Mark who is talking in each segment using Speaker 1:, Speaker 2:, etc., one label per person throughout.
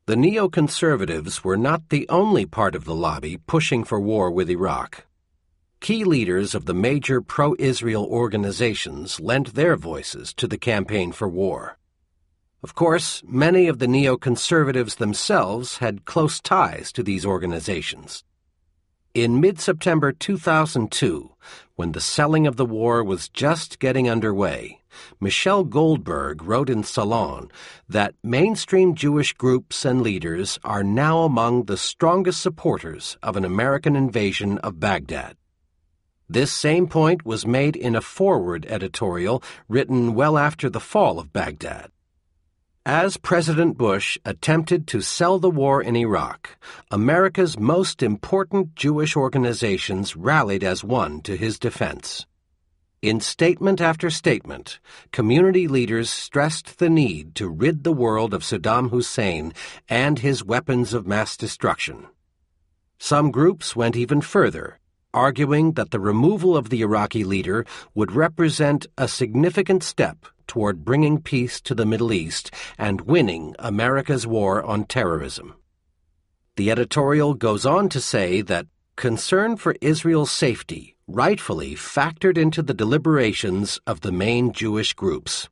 Speaker 1: The Neoconservatives were not the only part of the lobby pushing for war with Iraq. Key leaders of the major pro-Israel organizations lent their voices to the campaign for war. Of course, many of the neoconservatives themselves had close ties to these organizations. In mid-September 2002, when the selling of the war was just getting underway, Michelle Goldberg wrote in Salon that mainstream Jewish groups and leaders are now among the strongest supporters of an American invasion of Baghdad. This same point was made in a forward editorial written well after the fall of Baghdad. As President Bush attempted to sell the war in Iraq, America's most important Jewish organizations rallied as one to his defense. In statement after statement, community leaders stressed the need to rid the world of Saddam Hussein and his weapons of mass destruction. Some groups went even further, arguing that the removal of the Iraqi leader would represent a significant step toward bringing peace to the Middle East and winning America's war on terrorism. The editorial goes on to say that concern for Israel's safety rightfully factored into the deliberations of the main Jewish groups.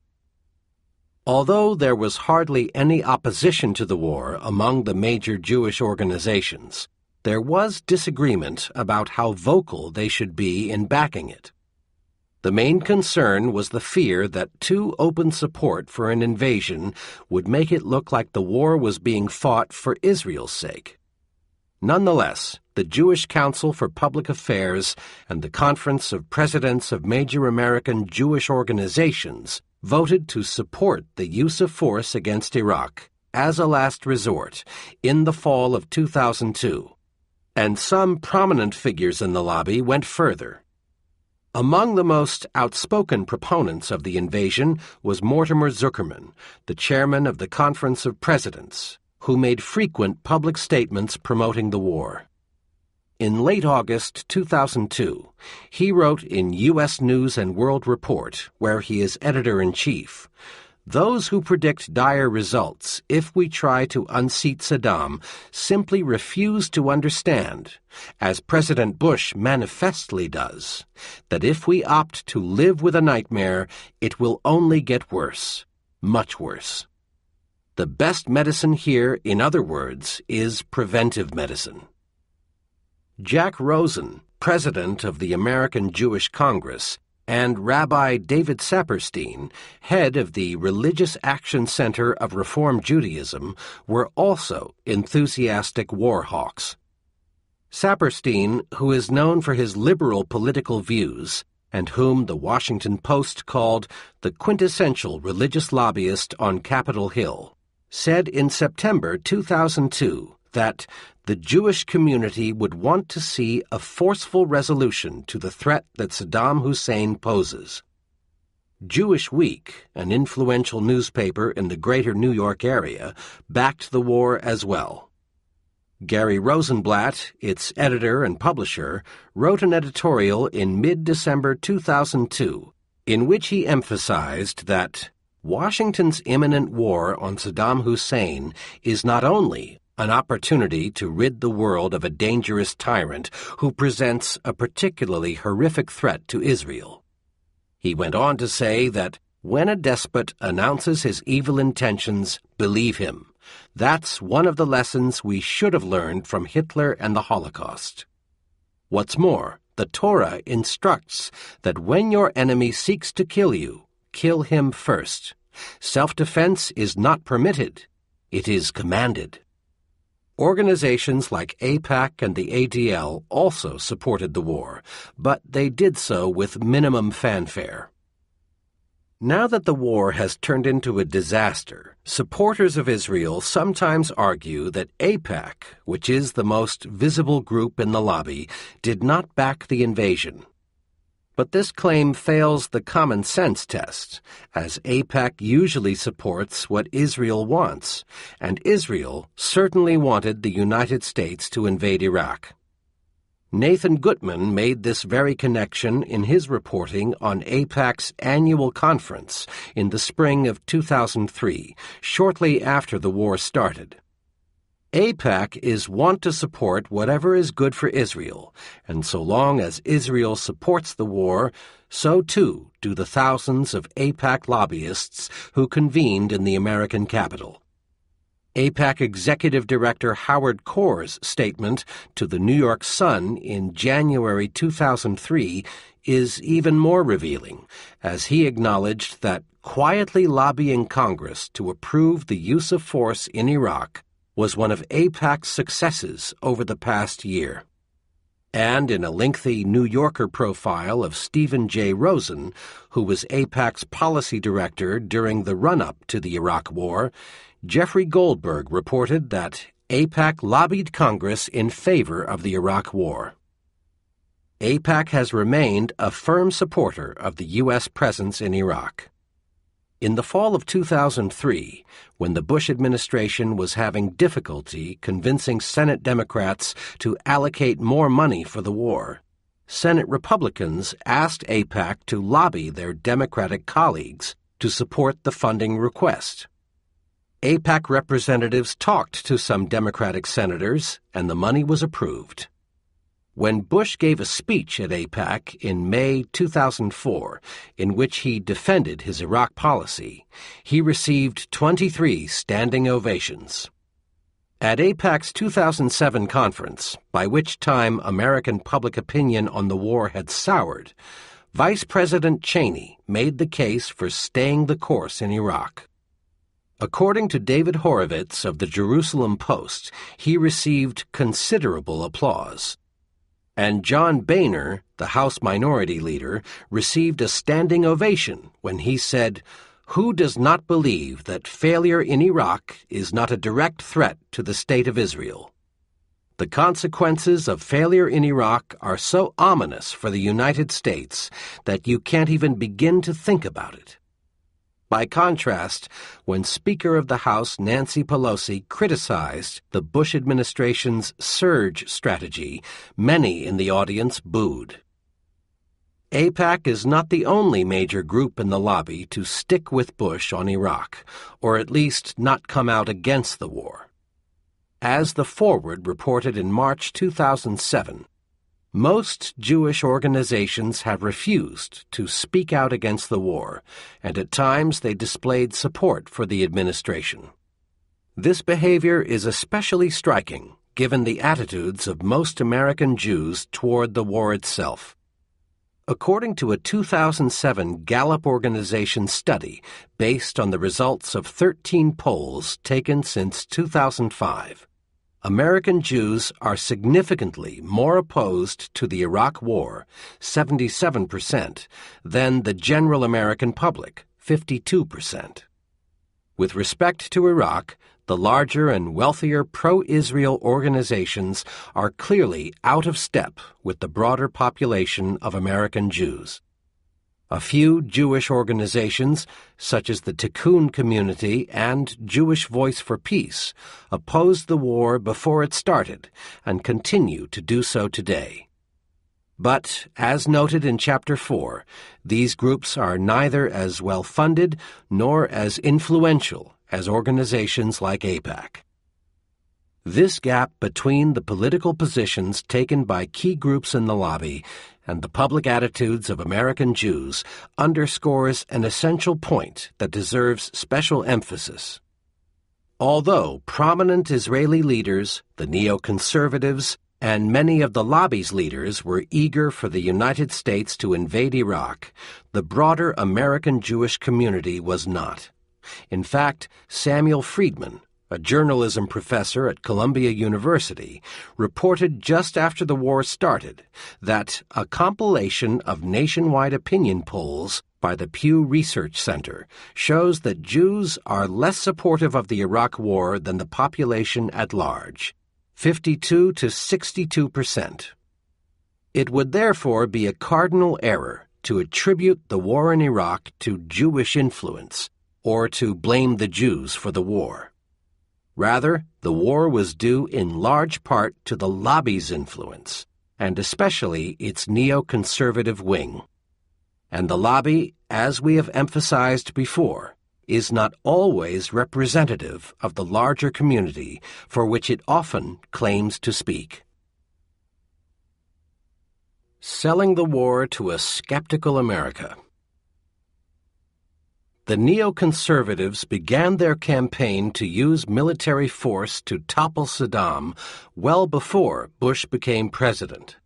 Speaker 1: Although there was hardly any opposition to the war among the major Jewish organizations, there was disagreement about how vocal they should be in backing it. The main concern was the fear that too open support for an invasion would make it look like the war was being fought for Israel's sake. Nonetheless, the Jewish Council for Public Affairs and the Conference of Presidents of Major American Jewish Organizations voted to support the use of force against Iraq as a last resort in the fall of 2002, and some prominent figures in the lobby went further. Among the most outspoken proponents of the invasion was Mortimer Zuckerman, the chairman of the Conference of Presidents, who made frequent public statements promoting the war. In late August 2002, he wrote in U.S. News and World Report, where he is editor-in-chief, "Those who predict dire results if we try to unseat Saddam simply refuse to understand, as President Bush manifestly does, that if we opt to live with a nightmare, it will only get worse, much worse. The best medicine here, in other words, is preventive medicine." Jack Rosen, president of the American Jewish Congress, and Rabbi David Saperstein, head of the Religious Action Center of Reform Judaism, were also enthusiastic war hawks. Saperstein, who is known for his liberal political views, and whom the Washington Post called the quintessential religious lobbyist on Capitol Hill, said in September 2002 that the Jewish community would want to see a forceful resolution to the threat that Saddam Hussein poses. Jewish Week, an influential newspaper in the greater New York area, backed the war as well. Gary Rosenblatt, its editor and publisher, wrote an editorial in mid-December 2002 in which he emphasized that Washington's imminent war on Saddam Hussein is not only an opportunity to rid the world of a dangerous tyrant who presents a particularly horrific threat to Israel. He went on to say that when a despot announces his evil intentions, believe him. That's one of the lessons we should have learned from Hitler and the Holocaust. What's more, the Torah instructs that when your enemy seeks to kill you, kill him first. Self-defense is not permitted. It is commanded. Organizations like Aipac and the ADL also supported the war, but they did so with minimum fanfare. Now that the war has turned into a disaster, supporters of Israel sometimes argue that Aipac, which is the most visible group in the lobby, did not back the invasion. But this claim fails the common sense test, as Aipac usually supports what Israel wants, and Israel certainly wanted the United States to invade Iraq. Nathan Gutman made this very connection in his reporting on Aipac's annual conference in the spring of 2003, shortly after the war started. Aipac is wont to support whatever is good for Israel, and so long as Israel supports the war, so too do the thousands of Aipac lobbyists who convened in the American capital. Aipac Executive Director Howard Korr's statement to the New York Sun in January 2003 is even more revealing, as he acknowledged that quietly lobbying Congress to approve the use of force in Iraq was one of Aipac's successes over the past year. And in a lengthy New Yorker profile of Stephen J. Rosen, who was Aipac's policy director during the run-up to the Iraq War, Jeffrey Goldberg reported that Aipac lobbied Congress in favor of the Iraq War. Aipac has remained a firm supporter of the U.S. presence in Iraq. In the fall of 2003, when the Bush administration was having difficulty convincing Senate Democrats to allocate more money for the war, Senate Republicans asked Aipac to lobby their Democratic colleagues to support the funding request. Aipac representatives talked to some Democratic senators, and the money was approved. When Bush gave a speech at Aipac in May 2004, in which he defended his Iraq policy, he received 23 standing ovations. At Aipac's 2007 conference, by which time American public opinion on the war had soured, Vice President Cheney made the case for staying the course in Iraq. According to David Horowitz of the Jerusalem Post, he received considerable applause. And John Boehner, the House Minority Leader, received a standing ovation when he said, "Who does not believe that failure in Iraq is not a direct threat to the State of Israel? The consequences of failure in Iraq are so ominous for the United States that you can't even begin to think about it." By contrast, when Speaker of the House Nancy Pelosi criticized the Bush administration's surge strategy, many in the audience booed. Aipac is not the only major group in the lobby to stick with Bush on Iraq, or at least not come out against the war. As The Forward reported in March 2007, most Jewish organizations have refused to speak out against the war, and at times they displayed support for the administration. This behavior is especially striking given the attitudes of most American Jews toward the war itself. According to a 2007 Gallup organization study based on the results of 13 polls taken since 2005, American Jews are significantly more opposed to the Iraq War, 77%, than the general American public, 52%. With respect to Iraq, the larger and wealthier pro-Israel organizations are clearly out of step with the broader population of American Jews. A few Jewish organizations, such as the Tikkun Community and Jewish Voice for Peace, opposed the war before it started and continue to do so today. But, as noted in Chapter 4, these groups are neither as well-funded nor as influential as organizations like Aipac. This gap between the political positions taken by key groups in the lobby and the public attitudes of American Jews underscores an essential point that deserves special emphasis. Although prominent Israeli leaders, the Neoconservatives, and many of the lobby's leaders were eager for the United States to invade Iraq, the broader American Jewish community was not. In fact, Samuel Friedman, a journalism professor at Columbia University, reported just after the war started that a compilation of nationwide opinion polls by the Pew Research Center shows that Jews are less supportive of the Iraq War than the population at large, 52 to 62%. It would therefore be a cardinal error to attribute the war in Iraq to Jewish influence or to blame the Jews for the war. Rather, the war was due in large part to the lobby's influence, and especially its neoconservative wing. And the lobby, as we have emphasized before, is not always representative of the larger community for which it often claims to speak. Selling the war to a skeptical America. The neoconservatives began their campaign to use military force to topple Saddam well before Bush became president.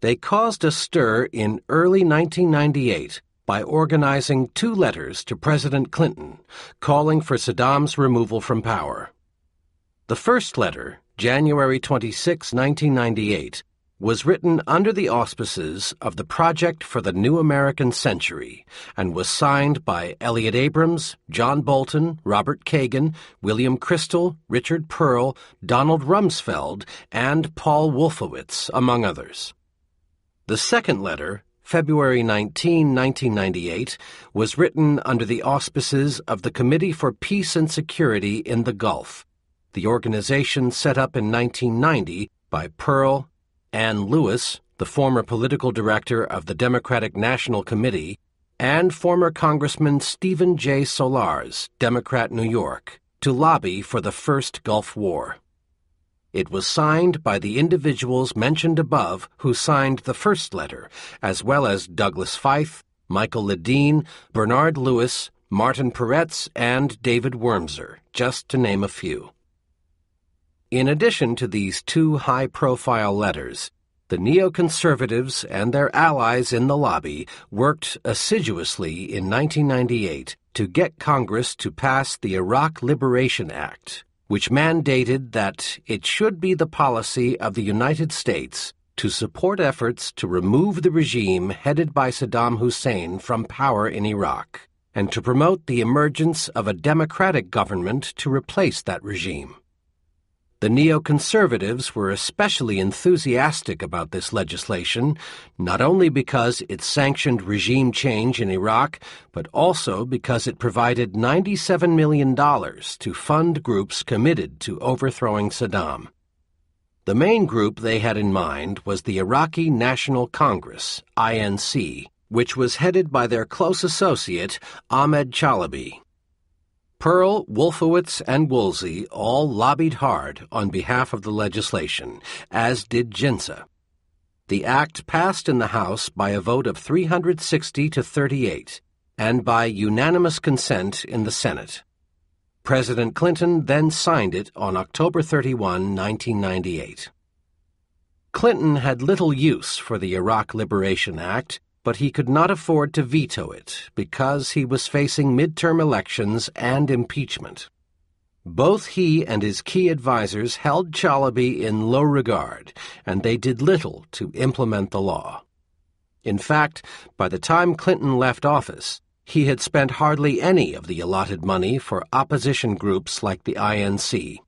Speaker 1: They caused a stir in early 1998 by organizing 2 letters to President Clinton calling for Saddam's removal from power. The first letter, January 26, 1998, was written under the auspices of the Project for the New American Century and was signed by Elliott Abrams, John Bolton, Robert Kagan, William Kristol, Richard Pearl, Donald Rumsfeld, and Paul Wolfowitz, among others. The second letter, February 19, 1998, was written under the auspices of the Committee for Peace and Security in the Gulf, the organization set up in 1990 by Pearl, Ann Lewis, the former political director of the Democratic National Committee, and former Congressman Stephen J. Solars, Democrat, New York, to lobby for the first Gulf War. It was signed by the individuals mentioned above who signed the first letter, as well as Douglas Feith, Michael Ledeen, Bernard Lewis, Martin Peretz, and David Wormser, just to name a few. In addition to these 2 high-profile letters, the neoconservatives and their allies in the lobby worked assiduously in 1998 to get Congress to pass the Iraq Liberation Act, which mandated that it should be the policy of the United States to support efforts to remove the regime headed by Saddam Hussein from power in Iraq, and to promote the emergence of a democratic government to replace that regime. The neoconservatives were especially enthusiastic about this legislation, not only because it sanctioned regime change in Iraq, but also because it provided $97 million to fund groups committed to overthrowing Saddam. The main group they had in mind was the Iraqi National Congress, INC, which was headed by their close associate, Ahmed Chalabi. Pearl, Wolfowitz, and Woolsey all lobbied hard on behalf of the legislation, as did Ginza. The act passed in the House by a vote of 360 to 38, and by unanimous consent in the Senate. President Clinton then signed it on October 31, 1998. Clinton had little use for the Iraq Liberation Act, but he could not afford to veto it because he was facing midterm elections and impeachment. Both he and his key advisers held Chalabi in low regard, and they did little to implement the law. In fact, by the time Clinton left office, he had spent hardly any of the allotted money for opposition groups like the INC.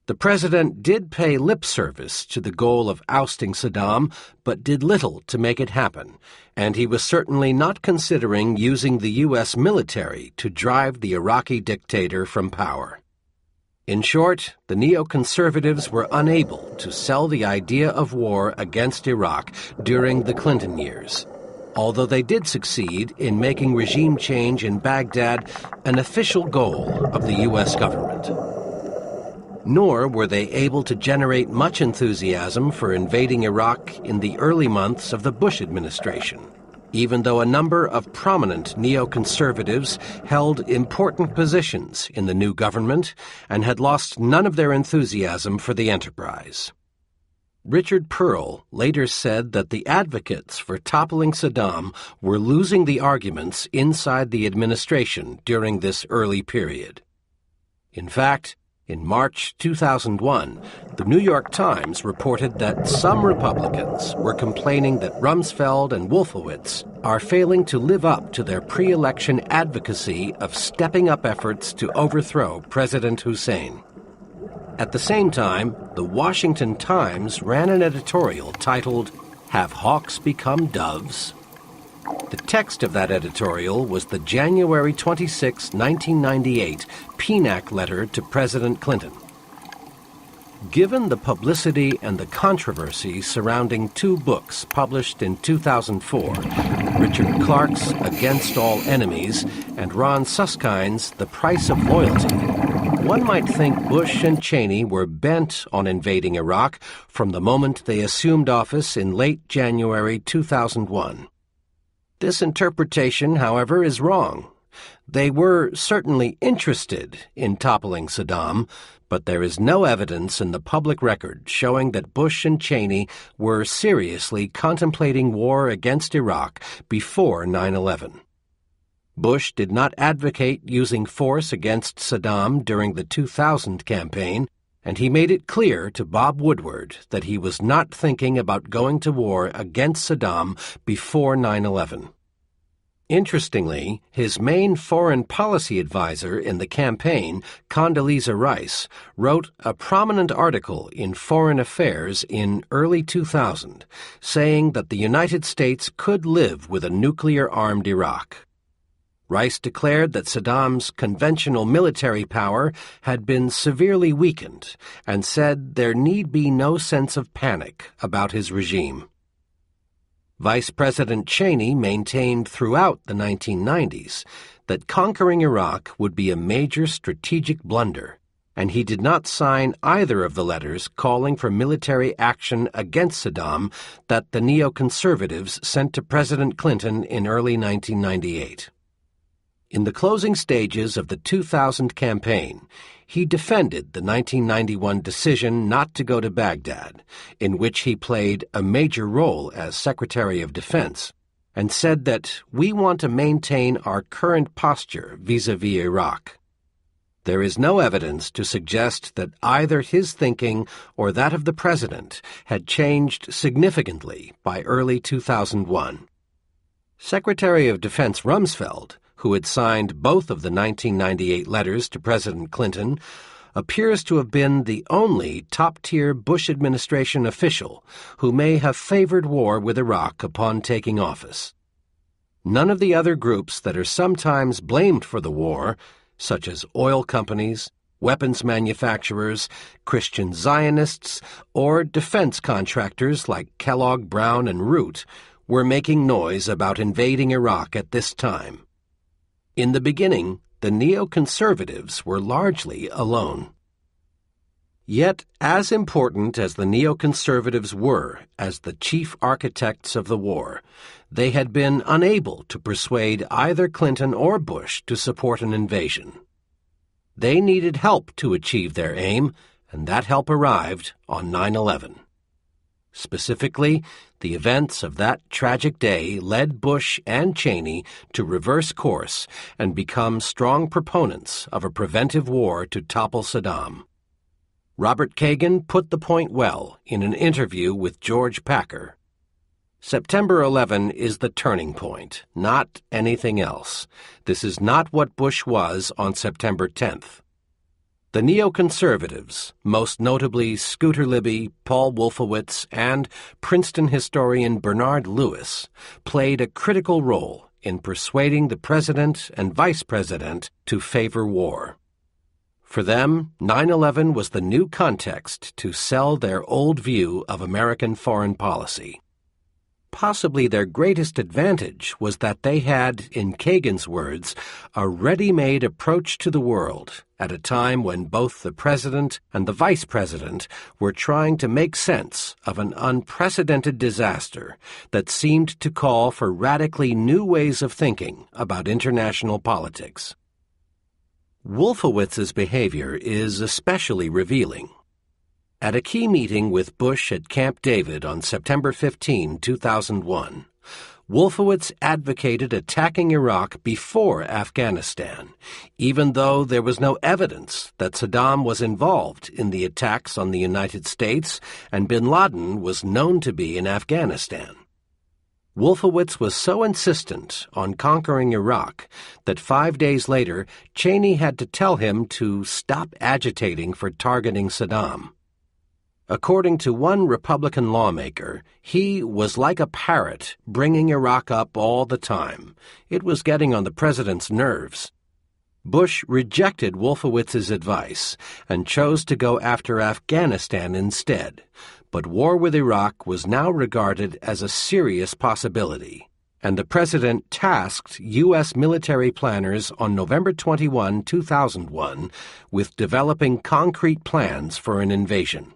Speaker 1: The president did pay lip service to the goal of ousting Saddam, but did little to make it happen, and he was certainly not considering using the U.S. military to drive the Iraqi dictator from power. In short, the neoconservatives were unable to sell the idea of war against Iraq during the Clinton years, although they did succeed in making regime change in Baghdad an official goal of the U.S. government. Nor were they able to generate much enthusiasm for invading Iraq in the early months of the Bush administration, even though a number of prominent neoconservatives held important positions in the new government and had lost none of their enthusiasm for the enterprise. Richard Pearl later said that the advocates for toppling Saddam were losing the arguments inside the administration during this early period. In fact, in March 2001, the New York Times reported that some Republicans were complaining that Rumsfeld and Wolfowitz are failing to live up to their pre-election advocacy of stepping up efforts to overthrow President Hussein. At the same time, the Washington Times ran an editorial titled, "Have Hawks Become Doves?" The text of that editorial was the January 26, 1998 PNAC letter to President Clinton. Given the publicity and the controversy surrounding 2 books published in 2004, Richard Clarke's Against All Enemies and Ron Suskind's The Price of Loyalty, one might think Bush and Cheney were bent on invading Iraq from the moment they assumed office in late January 2001. This interpretation, however, is wrong. They were certainly interested in toppling Saddam, but there is no evidence in the public record showing that Bush and Cheney were seriously contemplating war against Iraq before 9/11. Bush did not advocate using force against Saddam during the 2000 campaign, and he made it clear to Bob Woodward that he was not thinking about going to war against Saddam before 9/11. Interestingly, his main foreign policy advisor in the campaign, Condoleezza Rice, wrote a prominent article in Foreign Affairs in early 2000, saying that the United States could live with a nuclear-armed Iraq. Rice declared that Saddam's conventional military power had been severely weakened and said there need be no sense of panic about his regime. Vice President Cheney maintained throughout the 1990s that conquering Iraq would be a major strategic blunder, and he did not sign either of the letters calling for military action against Saddam that the neoconservatives sent to President Clinton in early 1998. In the closing stages of the 2000 campaign, he defended the 1991 decision not to go to Baghdad, in which he played a major role as Secretary of Defense, and said that we want to maintain our current posture vis-à-vis Iraq. There is no evidence to suggest that either his thinking or that of the President had changed significantly by early 2001. Secretary of Defense Rumsfeld, who had signed both of the 1998 letters to President Clinton, appears to have been the only top-tier Bush administration official who may have favored war with Iraq upon taking office. None of the other groups that are sometimes blamed for the war, such as oil companies, weapons manufacturers, Christian Zionists, or defense contractors like Kellogg, Brown, and Root, were making noise about invading Iraq at this time. In the beginning, the neoconservatives were largely alone. Yet, as important as the neoconservatives were as the chief architects of the war, they had been unable to persuade either Clinton or Bush to support an invasion. They needed help to achieve their aim, and that help arrived on 9/11. Specifically, the events of that tragic day led Bush and Cheney to reverse course and become strong proponents of a preventive war to topple Saddam. Robert Kagan put the point well in an interview with George Packer. September 11 is the turning point, not anything else. This is not what Bush was on September 10th. The neoconservatives, most notably Scooter Libby, Paul Wolfowitz, and Princeton historian Bernard Lewis, played a critical role in persuading the president and vice president to favor war. For them, 9/11 was the new context to sell their old view of American foreign policy. Possibly their greatest advantage was that they had, in Kagan's words, a ready-made approach to the world at a time when both the president and the vice president were trying to make sense of an unprecedented disaster that seemed to call for radically new ways of thinking about international politics. Wolfowitz's behavior is especially revealing. At a key meeting with Bush at Camp David on September 15, 2001, Wolfowitz advocated attacking Iraq before Afghanistan, even though there was no evidence that Saddam was involved in the attacks on the United States and bin Laden was known to be in Afghanistan. Wolfowitz was so insistent on conquering Iraq that 5 days later Cheney had to tell him to stop agitating for targeting Saddam. According to one Republican lawmaker, he was like a parrot bringing Iraq up all the time. It was getting on the president's nerves. Bush rejected Wolfowitz's advice and chose to go after Afghanistan instead, but war with Iraq was now regarded as a serious possibility, and the President tasked U.S. military planners on November 21, 2001, with developing concrete plans for an invasion.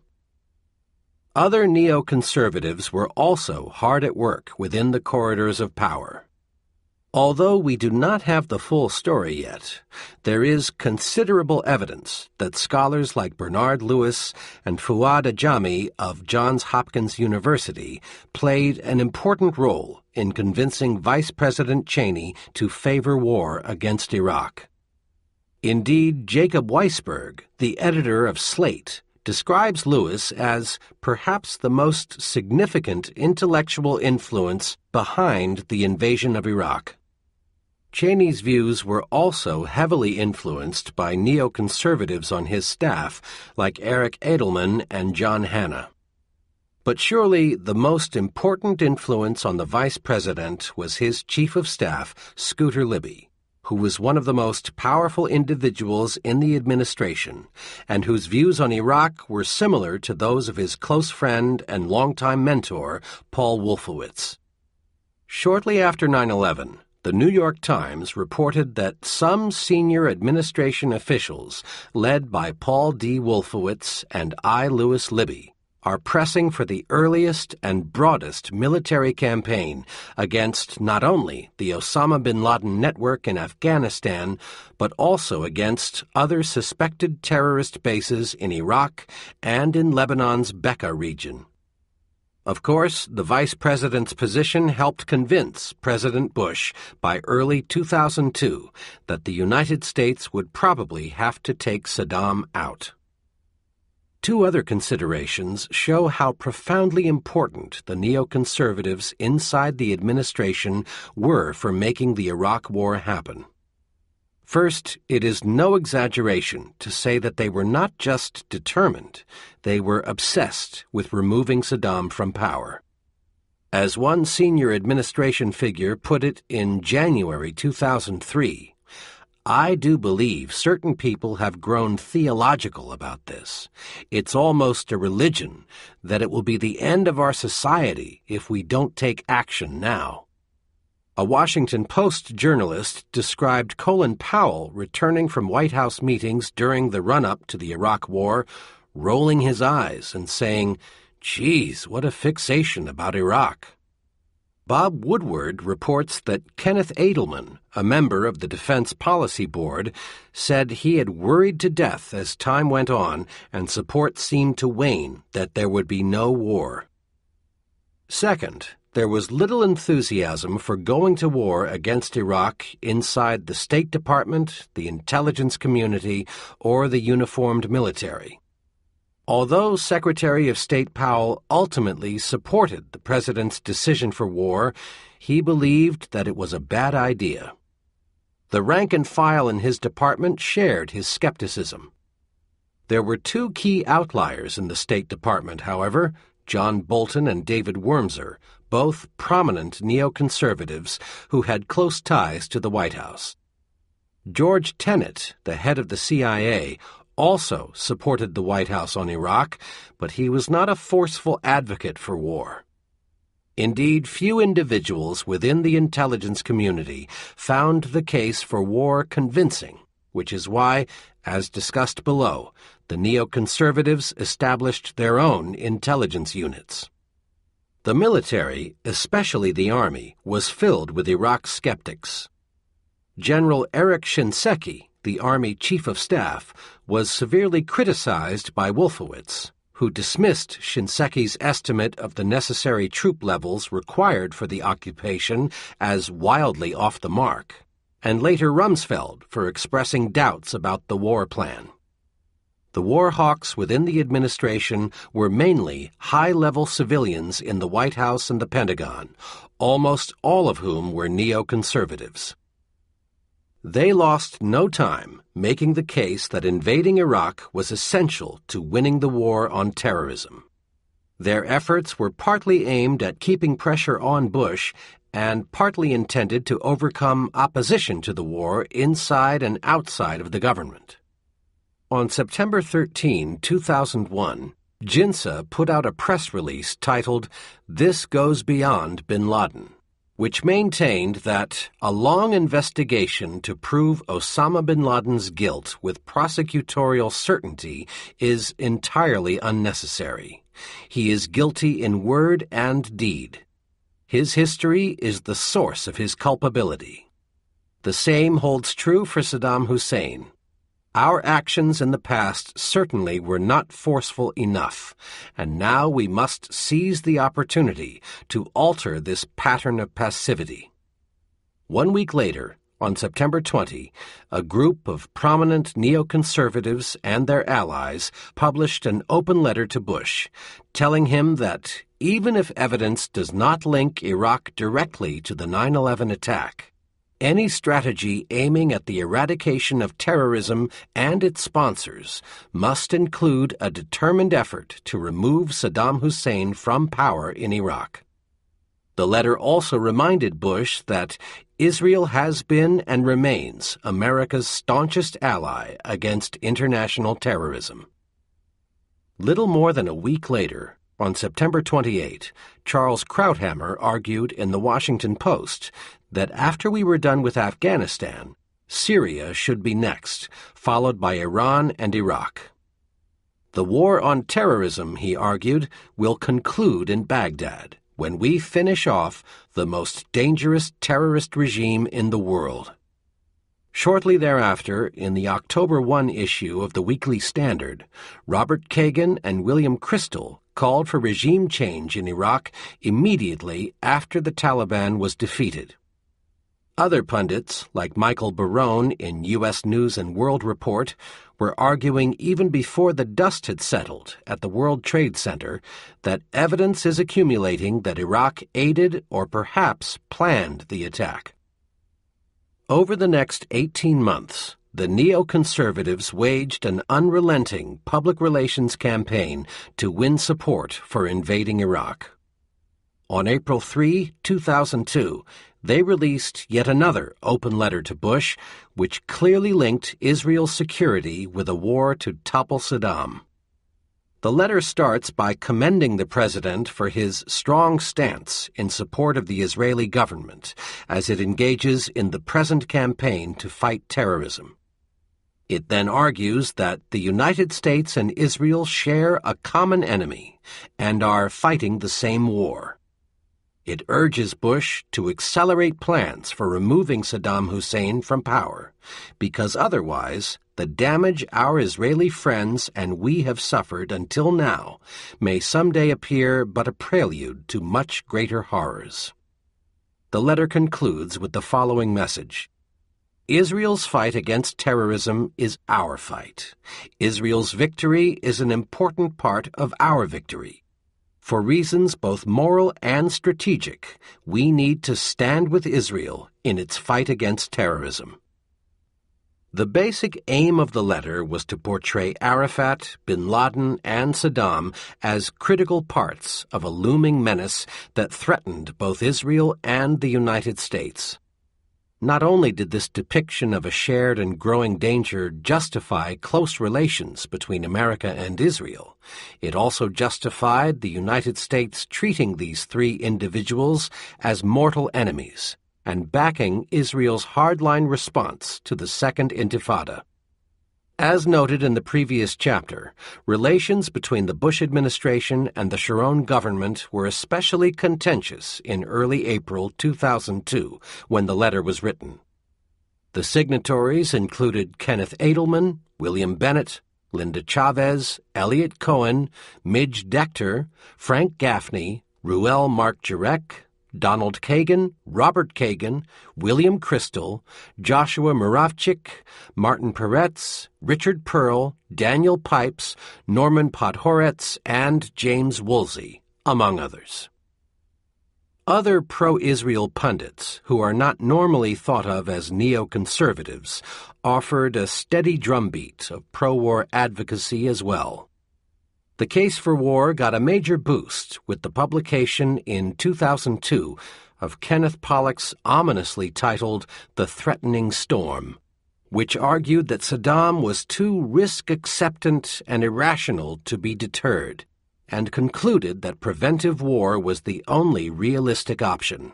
Speaker 1: Other neoconservatives were also hard at work within the corridors of power. Although we do not have the full story yet, there is considerable evidence that scholars like Bernard Lewis and Fuad Ajami of Johns Hopkins University played an important role in convincing Vice President Cheney to favor war against Iraq. Indeed, Jacob Weisberg, the editor of Slate, describes Lewis as perhaps the most significant intellectual influence behind the invasion of Iraq. Cheney's views were also heavily influenced by neoconservatives on his staff like Eric Edelman and John Hanna. But surely the most important influence on the vice president was his chief of staff, Scooter Libby, who was one of the most powerful individuals in the administration and whose views on Iraq were similar to those of his close friend and longtime mentor, Paul Wolfowitz. Shortly after 9/11, the New York Times reported that some senior administration officials, led by Paul D. Wolfowitz and I. Lewis Libby, are pressing for the earliest and broadest military campaign against not only the Osama bin Laden network in Afghanistan, but also against other suspected terrorist bases in Iraq and in Lebanon's Bekaa region. Of course, the vice president's position helped convince President Bush by early 2002 that the United States would probably have to take Saddam out. Two other considerations show how profoundly important the neoconservatives inside the administration were for making the Iraq War happen. First, it is no exaggeration to say that they were not just determined, they were obsessed with removing Saddam from power. As one senior administration figure put it in January 2003, "I do believe certain people have grown theological about this. It's almost a religion that it will be the end of our society if we don't take action now." A Washington Post journalist described Colin Powell returning from White House meetings during the run-up to the Iraq War, rolling his eyes and saying, "Geez, what a fixation about Iraq." Bob Woodward reports that Kenneth Edelman, a member of the Defense Policy Board, said he had worried to death as time went on and support seemed to wane that there would be no war. Second, there was little enthusiasm for going to war against Iraq inside the State Department, the intelligence community, or the uniformed military. Although Secretary of State Powell ultimately supported the president's decision for war, he believed that it was a bad idea. The rank and file in his department shared his skepticism. There were two key outliers in the State Department, however, John Bolton and David Wurmser, both prominent neoconservatives who had close ties to the White House. George Tenet, the head of the CIA, also supported the White House on Iraq, but he was not a forceful advocate for war. Indeed, few individuals within the intelligence community found the case for war convincing, which is why, as discussed below, the neoconservatives established their own intelligence units. The military, especially the Army, was filled with Iraq skeptics. General Eric Shinseki, the Army Chief of Staff, was severely criticized by Wolfowitz, who dismissed Shinseki's estimate of the necessary troop levels required for the occupation as wildly off the mark, and later Rumsfeld for expressing doubts about the war plan. The war hawks within the administration were mainly high-level civilians in the White House and the Pentagon, almost all of whom were neoconservatives. They lost no time making the case that invading Iraq was essential to winning the war on terrorism. Their efforts were partly aimed at keeping pressure on Bush and partly intended to overcome opposition to the war inside and outside of the government. On September 13, 2001, JINSA put out a press release titled, "This Goes Beyond bin Laden," which maintained that a long investigation to prove Osama bin Laden's guilt with prosecutorial certainty is entirely unnecessary. He is guilty in word and deed. His history is the source of his culpability. The same holds true for Saddam Hussein. Our actions in the past certainly were not forceful enough, and now we must seize the opportunity to alter this pattern of passivity. 1 week later, on September 20, a group of prominent neoconservatives and their allies published an open letter to Bush, telling him that even if evidence does not link Iraq directly to the 9/11 attack, any strategy aiming at the eradication of terrorism and its sponsors must include a determined effort to remove Saddam Hussein from power in Iraq. The letter also reminded Bush that Israel has been and remains America's staunchest ally against international terrorism. Little more than a week later, on September 28, Charles Krauthammer argued in the Washington Post that after we were done with Afghanistan, Syria should be next, followed by Iran and Iraq. The war on terrorism, he argued, will conclude in Baghdad when we finish off the most dangerous terrorist regime in the world. Shortly thereafter, in the October 1 issue of the Weekly Standard, Robert Kagan and William Kristol called for regime change in Iraq immediately after the Taliban was defeated. Other pundits, like Michael Barone in U.S. News and World Report, were arguing even before the dust had settled at the World Trade Center that evidence is accumulating that Iraq aided or perhaps planned the attack. Over the next 18 months, the neoconservatives waged an unrelenting public relations campaign to win support for invading Iraq. On April 3, 2002, they released yet another open letter to Bush, which clearly linked Israel's security with a war to topple Saddam. The letter starts by commending the president for his strong stance in support of the Israeli government as it engages in the present campaign to fight terrorism. It then argues that the United States and Israel share a common enemy and are fighting the same war. It urges Bush to accelerate plans for removing Saddam Hussein from power, because otherwise the damage our Israeli friends and we have suffered until now may someday appear but a prelude to much greater horrors. The letter concludes with the following message: Israel's fight against terrorism is our fight. Israel's victory is an important part of our victory. For reasons both moral and strategic, we need to stand with Israel in its fight against terrorism. The basic aim of the letter was to portray Arafat, bin Laden, and Saddam as critical parts of a looming menace that threatened both Israel and the United States. Not only did this depiction of a shared and growing danger justify close relations between America and Israel, it also justified the United States treating these three individuals as mortal enemies and backing Israel's hardline response to the Second Intifada. As noted in the previous chapter, relations between the Bush administration and the Sharon government were especially contentious in early April 2002, when the letter was written. The signatories included Kenneth Edelman, William Bennett, Linda Chavez, Elliot Cohen, Midge Decter, Frank Gaffney, Ruel Mark Jurek, Donald Kagan, Robert Kagan, William Kristol, Joshua Muravchik, Martin Peretz, Richard Pearl, Daniel Pipes, Norman Podhoretz, and James Woolsey, among others. Other pro-Israel pundits, who are not normally thought of as neoconservatives, offered a steady drumbeat of pro-war advocacy as well. The case for war got a major boost with the publication in 2002 of Kenneth Pollock's ominously titled The Threatening Storm, which argued that Saddam was too risk-acceptant and irrational to be deterred, and concluded that preventive war was the only realistic option.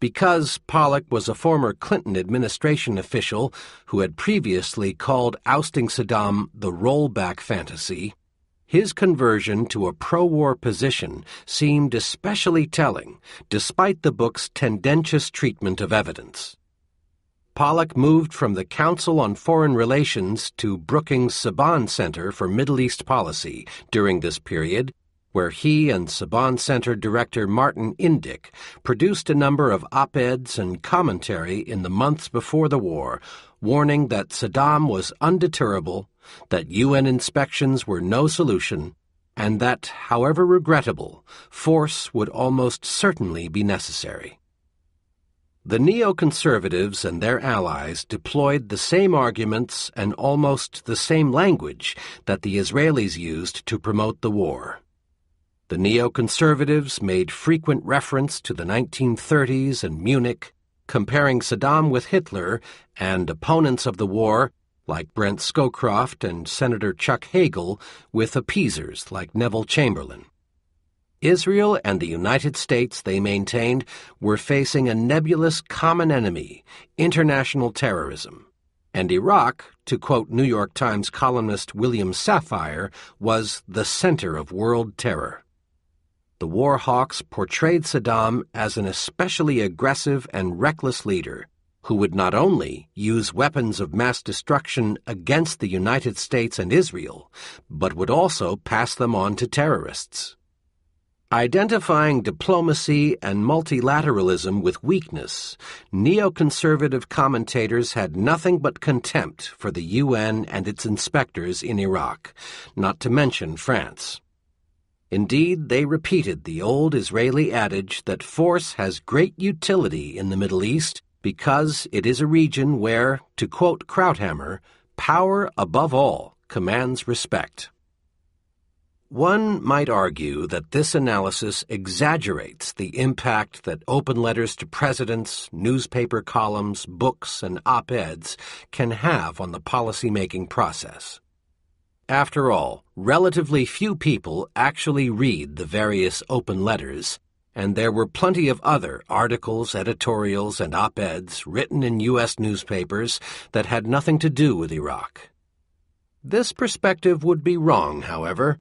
Speaker 1: Because Pollock was a former Clinton administration official who had previously called ousting Saddam the rollback fantasy, his conversion to a pro-war position seemed especially telling, despite the book's tendentious treatment of evidence. Pollock moved from the Council on Foreign Relations to Brookings Saban Center for Middle East Policy during this period, where he and Saban Center Director Martin Indyk produced a number of op-eds and commentary in the months before the war, warning that Saddam was undeterrable, that UN inspections were no solution, and that, however regrettable, force would almost certainly be necessary. The neoconservatives and their allies deployed the same arguments and almost the same language that the Israelis used to promote the war. The neoconservatives made frequent reference to the 1930s and Munich, comparing Saddam with Hitler, and opponents of the war, like Brent Scowcroft and Senator Chuck Hagel, with appeasers like Neville Chamberlain. Israel and the United States, they maintained, were facing a nebulous common enemy, international terrorism. And Iraq, to quote New York Times columnist William Safire, was the center of world terror. The war hawks portrayed Saddam as an especially aggressive and reckless leader who would not only use weapons of mass destruction against the United States and Israel, but would also pass them on to terrorists. Identifying diplomacy and multilateralism with weakness, neoconservative commentators had nothing but contempt for the UN and its inspectors in Iraq, not to mention France. Indeed, they repeated the old Israeli adage that force has great utility in the Middle East because it is a region where, to quote Krauthammer, power above all commands respect. One might argue that this analysis exaggerates the impact that open letters to presidents, newspaper columns, books, and op-eds can have on the policy-making process. After all, relatively few people actually read the various open letters, and there were plenty of other articles, editorials, and op-eds written in U.S. newspapers that had nothing to do with Iraq. This perspective would be wrong, however.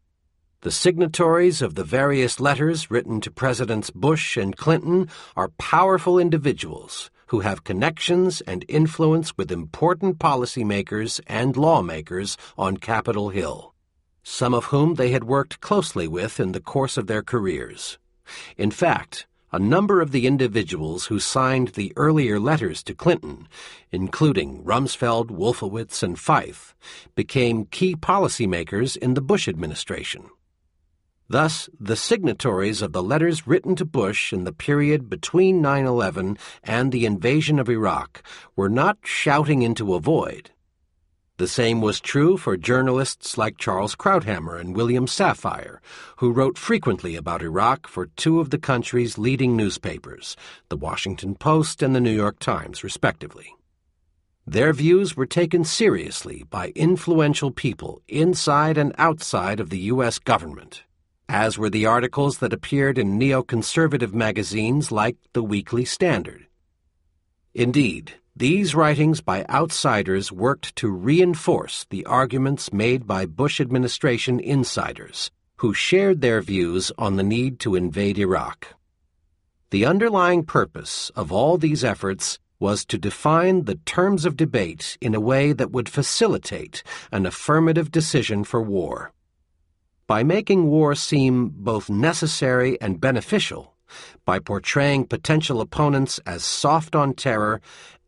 Speaker 1: The signatories of the various letters written to Presidents Bush and Clinton are powerful individuals who have connections and influence with important policymakers and lawmakers on Capitol Hill, some of whom they had worked closely with in the course of their careers. In fact, a number of the individuals who signed the earlier letters to Clinton, including Rumsfeld, Wolfowitz, and Fife, became key policymakers in the Bush administration. Thus, the signatories of the letters written to Bush in the period between 9/11 and the invasion of Iraq were not shouting into a void. The same was true for journalists like Charles Krauthammer and William Safire, who wrote frequently about Iraq for two of the country's leading newspapers, The Washington Post and The New York Times, respectively. Their views were taken seriously by influential people inside and outside of the U.S. government, as were the articles that appeared in neoconservative magazines like the Weekly Standard. Indeed, these writings by outsiders worked to reinforce the arguments made by Bush administration insiders, who shared their views on the need to invade Iraq. The underlying purpose of all these efforts was to define the terms of debate in a way that would facilitate an affirmative decision for war. By making war seem both necessary and beneficial, by portraying potential opponents as soft on terror,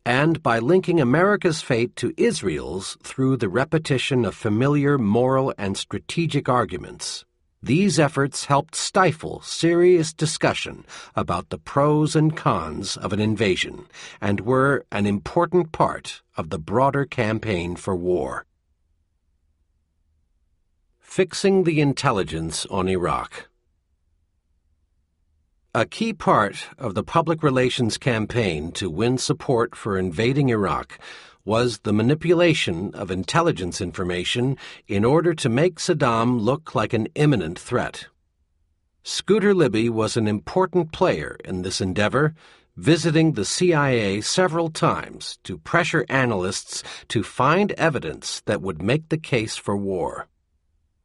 Speaker 1: and by linking America's fate to Israel's through the repetition of familiar moral and strategic arguments, these efforts helped stifle serious discussion about the pros and cons of an invasion, and were an important part of the broader campaign for war. Fixing the intelligence on Iraq. A key part of the public relations campaign to win support for invading Iraq was the manipulation of intelligence information in order to make Saddam look like an imminent threat. Scooter Libby was an important player in this endeavor visiting the CIA several times to pressure analysts to find evidence that would make the case for war.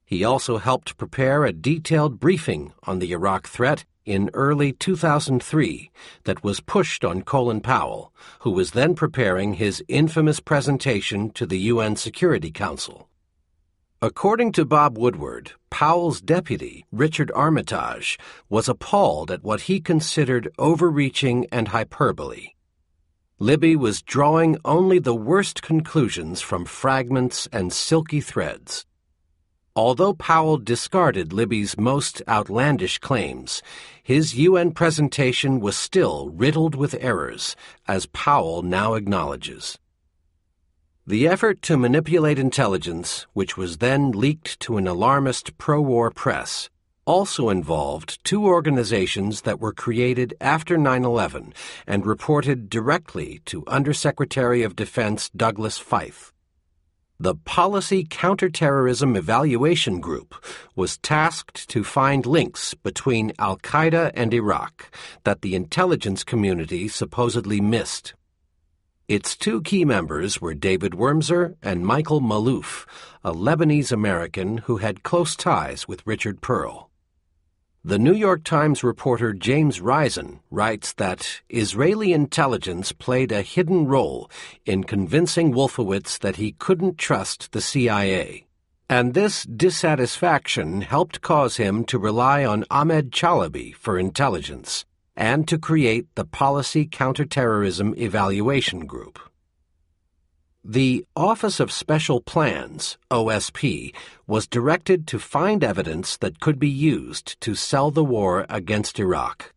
Speaker 1: He also helped prepare a detailed briefing on the Iraq threat in early 2003 that was pushed on Colin Powell, who was then preparing his infamous presentation to the UN Security Council. According to Bob Woodward, Powell's deputy, Richard Armitage, was appalled at what he considered overreaching and hyperbole. Libby was drawing only the worst conclusions from fragments and silky threads. Although Powell discarded Libby's most outlandish claims, his UN presentation was still riddled with errors, as Powell now acknowledges. The effort to manipulate intelligence, which was then leaked to an alarmist pro-war press, also involved two organizations that were created after 9/11 and reported directly to Undersecretary of Defense Douglas Feith. The Policy Counterterrorism Evaluation Group was tasked to find links between al-Qaeda and Iraq that the intelligence community supposedly missed. Its two key members were David Wurmser and Michael Malouf, a Lebanese-American who had close ties with Richard Pearl. The New York Times reporter James Risen writes that Israeli intelligence played a hidden role in convincing Wolfowitz that he couldn't trust the CIA, and this dissatisfaction helped cause him to rely on Ahmed Chalabi for intelligence and to create the Policy Counterterrorism Evaluation Group. The Office of Special Plans, OSP, was directed to find evidence that could be used to sell the war against Iraq.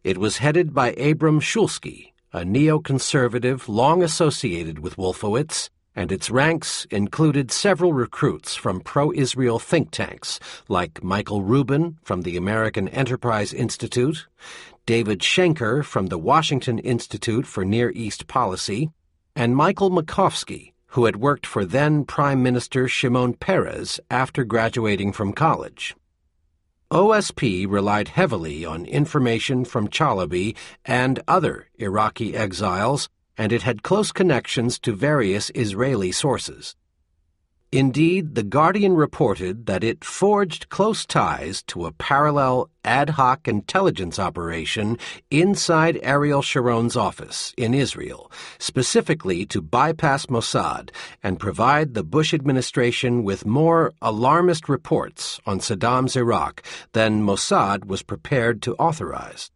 Speaker 1: It was headed by Abram Shulsky, a neoconservative long associated with Wolfowitz, and its ranks included several recruits from pro-Israel think tanks like Michael Rubin from the American Enterprise Institute, David Schenker from the Washington Institute for Near East Policy, and Michael Makovsky, who had worked for then Prime Minister Shimon Peres after graduating from college. OSP relied heavily on information from Chalabi and other Iraqi exiles, and it had close connections to various Israeli sources. Indeed, The Guardian reported that it forged close ties to a parallel ad hoc intelligence operation inside Ariel Sharon's office in Israel, specifically to bypass Mossad and provide the Bush administration with more alarmist reports on Saddam's Iraq than Mossad was prepared to authorize.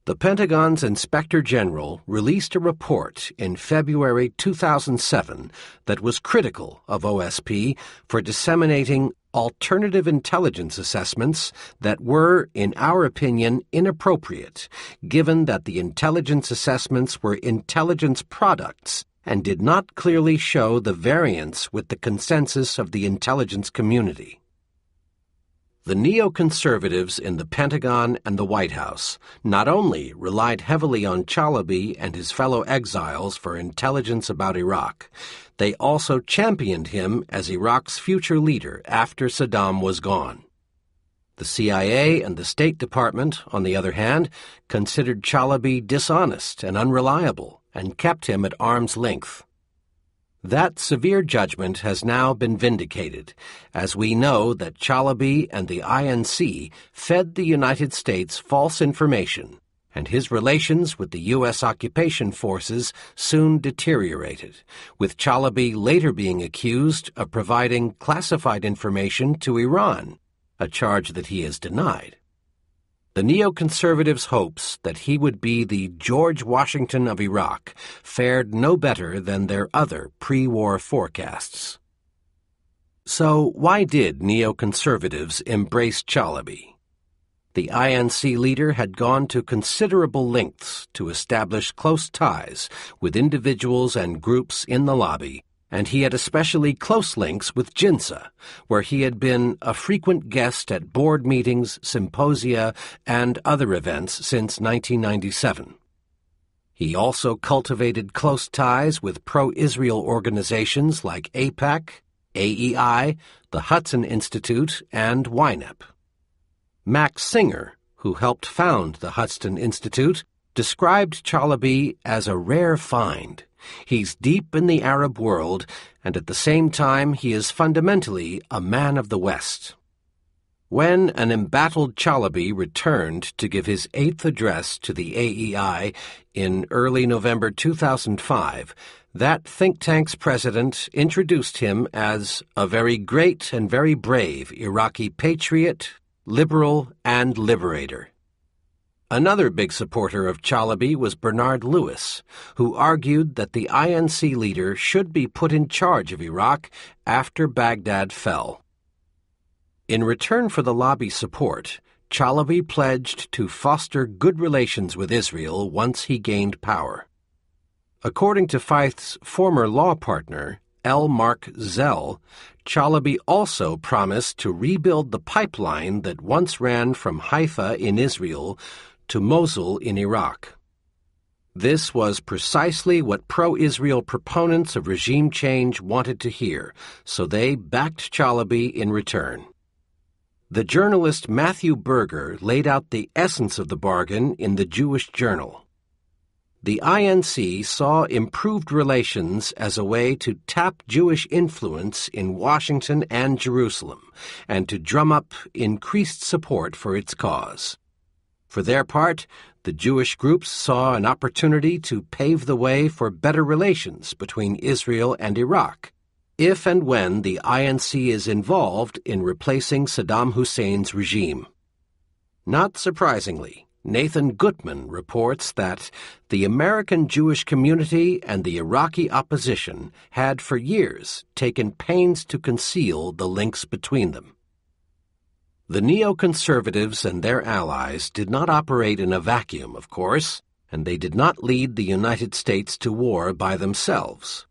Speaker 1: The Pentagon's Inspector General released a report in February 2007 that was critical of OSP for disseminating alternative intelligence assessments that were, in our opinion, inappropriate, given that the intelligence assessments were intelligence products and did not clearly show the variance with the consensus of the intelligence community. The neoconservatives in the Pentagon and the White House not only relied heavily on Chalabi and his fellow exiles for intelligence about Iraq, they also championed him as Iraq's future leader after Saddam was gone. The CIA and the State Department, on the other hand, considered Chalabi dishonest and unreliable and kept him at arm's length. That severe judgment has now been vindicated, as we know that Chalabi and the INC fed the United States false information, and his relations with the U.S. occupation forces soon deteriorated, with Chalabi later being accused of providing classified information to Iran, a charge that he has denied. The neoconservatives' hopes that he would be the George Washington of Iraq fared no better than their other pre-war forecasts. So why did neoconservatives embrace Chalabi? The INC leader had gone to considerable lengths to establish close ties with individuals and groups in the lobby, and he had especially close links with JINSA, where he had been a frequent guest at board meetings, symposia, and other events since 1997. He also cultivated close ties with pro-Israel organizations like Aipac, AEI, the Hudson Institute, and YNEP. Max Singer, who helped found the Hudson Institute, described Chalabi as a rare find. He's deep in the Arab world, and at the same time he is fundamentally a man of the West. When an embattled Chalabi returned to give his 8th address to the AEI in early November 2005, that think tank's president introduced him as a very great and very brave Iraqi patriot, liberal, and liberator. Another big supporter of Chalabi was Bernard Lewis, who argued that the INC leader should be put in charge of Iraq after Baghdad fell. In return for the lobby support, Chalabi pledged to foster good relations with Israel once he gained power. According to Feith's former law partner, L. Mark Zell, Chalabi also promised to rebuild the pipeline that once ran from Haifa in Israel to Mosul in Iraq. This was precisely what pro-Israel proponents of regime change wanted to hear, so they backed Chalabi in return. The journalist Matthew Berger laid out the essence of the bargain in the Jewish Journal. The INC saw improved relations as a way to tap Jewish influence in Washington and Jerusalem, and to drum up increased support for its cause. For their part, the Jewish groups saw an opportunity to pave the way for better relations between Israel and Iraq, if and when the INC is involved in replacing Saddam Hussein's regime. Not surprisingly, Nathan Gutman reports that the American Jewish community and the Iraqi opposition had for years taken pains to conceal the links between them. The neoconservatives and their allies did not operate in a vacuum, of course, and they did not lead the United States to war by themselves.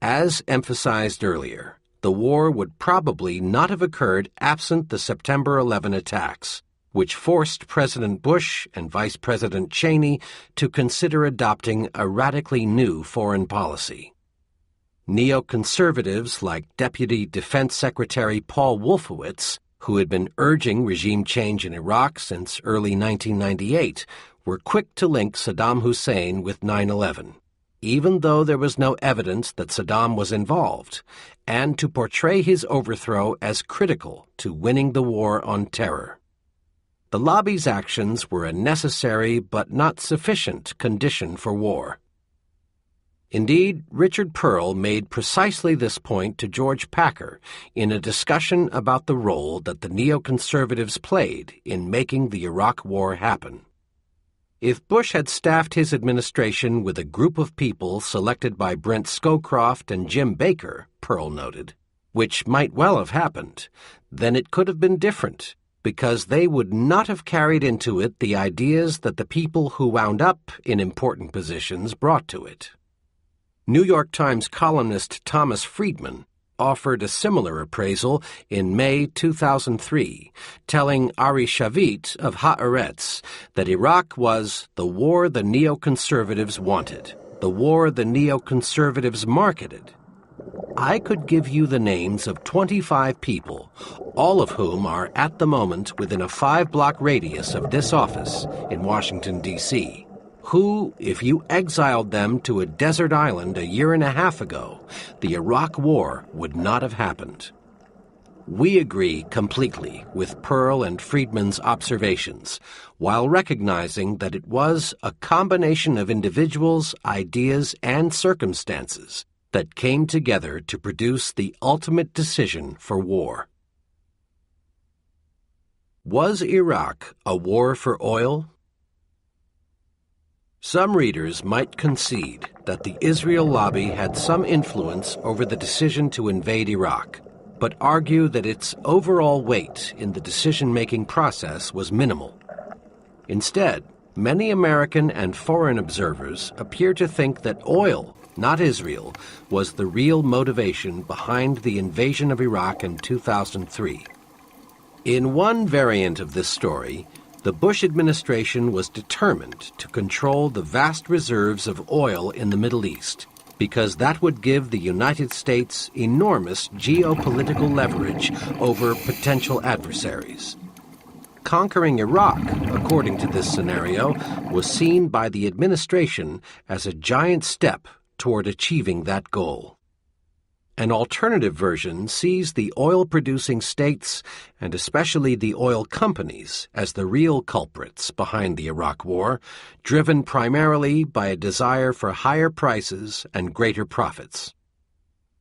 Speaker 1: As emphasized earlier, the war would probably not have occurred absent the September 11 attacks, which forced President Bush and Vice President Cheney to consider adopting a radically new foreign policy. Neoconservatives like Deputy Defense Secretary Paul Wolfowitz, who had been urging regime change in Iraq since early 1998, were quick to link Saddam Hussein with 9/11. Even though there was no evidence that Saddam was involved, and to portray his overthrow as critical to winning the war on terror. The lobby's actions were a necessary but not sufficient condition for war. Indeed, Richard Pearl made precisely this point to George Packer in a discussion about the role that the neoconservatives played in making the Iraq War happen. If Bush had staffed his administration with a group of people selected by Brent Scowcroft and Jim Baker, Pearl noted, which might well have happened, then it could have been different, because they would not have carried into it the ideas that the people who wound up in important positions brought to it. New York Times columnist Thomas Friedman offered a similar appraisal in May 2003, telling Ari Shavit of Haaretz that Iraq was the war the neoconservatives wanted, the war the neoconservatives marketed. I could give you the names of 25 people, all of whom are at the moment within a 5-block radius of this office in Washington, D.C., who, if you exiled them to a desert island a year and a half ago, the Iraq War would not have happened. We agree completely with Pearl and Friedman's observations, while recognizing that it was a combination of individuals, ideas, and circumstances that came together to produce the ultimate decision for war. Was Iraq a war for oil? Some readers might concede that the Israel lobby had some influence over the decision to invade Iraq, but argue that its overall weight in the decision-making process was minimal. Instead, many American and foreign observers appear to think that oil, not Israel, was the real motivation behind the invasion of Iraq in 2003. In one variant of this story, the Bush administration was determined to control the vast reserves of oil in the Middle East, because that would give the United States enormous geopolitical leverage over potential adversaries. Conquering Iraq, according to this scenario, was seen by the administration as a giant step toward achieving that goal. An alternative version sees the oil-producing states, and especially the oil companies, as the real culprits behind the Iraq War, driven primarily by a desire for higher prices and greater profits.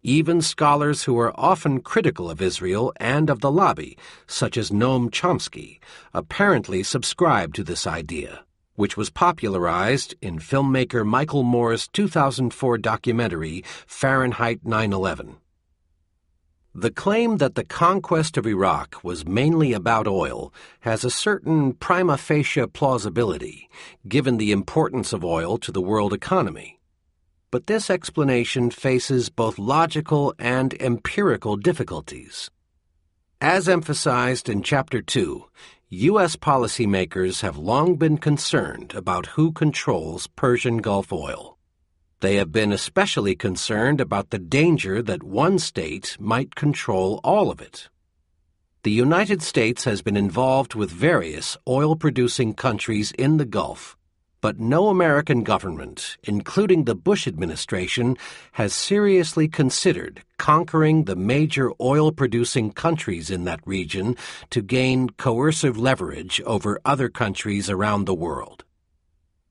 Speaker 1: Even scholars who are often critical of Israel and of the lobby, such as Noam Chomsky, apparently subscribe to this idea, which was popularized in filmmaker Michael Moore's 2004 documentary Fahrenheit 9/11. The claim that the conquest of Iraq was mainly about oil has a certain prima facie plausibility, given the importance of oil to the world economy. But this explanation faces both logical and empirical difficulties. As emphasized in Chapter 2, U.S. policymakers have long been concerned about who controls Persian Gulf oil. They have been especially concerned about the danger that one state might control all of it. The United States has been involved with various oil-producing countries in the Gulf, but no American government, including the Bush administration, has seriously considered conquering the major oil-producing countries in that region to gain coercive leverage over other countries around the world.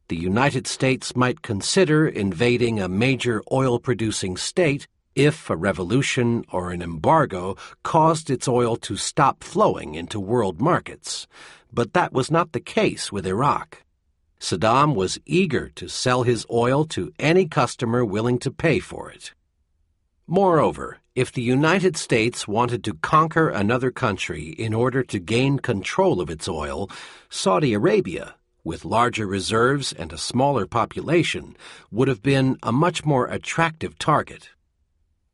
Speaker 1: The United States might consider invading a major oil-producing state if a revolution or an embargo caused its oil to stop flowing into world markets, but that was not the case with Iraq. Saddam was eager to sell his oil to any customer willing to pay for it. Moreover, if the United States wanted to conquer another country in order to gain control of its oil, Saudi Arabia, with larger reserves and a smaller population, would have been a much more attractive target.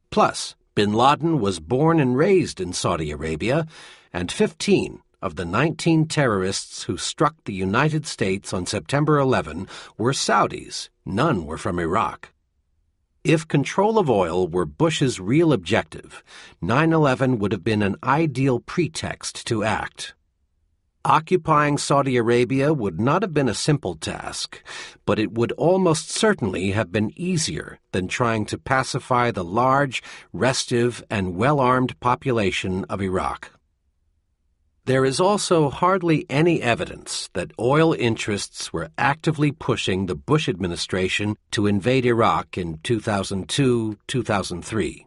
Speaker 1: Plus, bin Laden was born and raised in Saudi Arabia, and 15 of the 19 terrorists who struck the United States on September 11 were Saudis. None were from Iraq. If control of oil were Bush's real objective, 9/11 would have been an ideal pretext to act. Occupying Saudi Arabia would not have been a simple task, but it would almost certainly have been easier than trying to pacify the large, restive, and well-armed population of Iraq. There is also hardly any evidence that oil interests were actively pushing the Bush administration to invade Iraq in 2002-2003.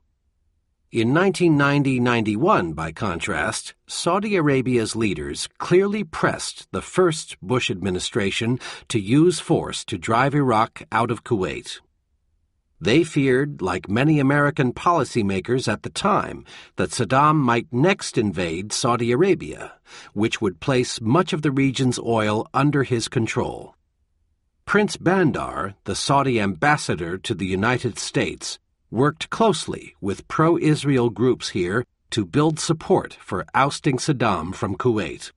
Speaker 1: In 1990-91, by contrast, Saudi Arabia's leaders clearly pressed the first Bush administration to use force to drive Iraq out of Kuwait. They feared, like many American policymakers at the time, that Saddam might next invade Saudi Arabia, which would place much of the region's oil under his control. Prince Bandar, the Saudi ambassador to the United States, worked closely with pro-Israel groups here to build support for ousting Saddam from Kuwait.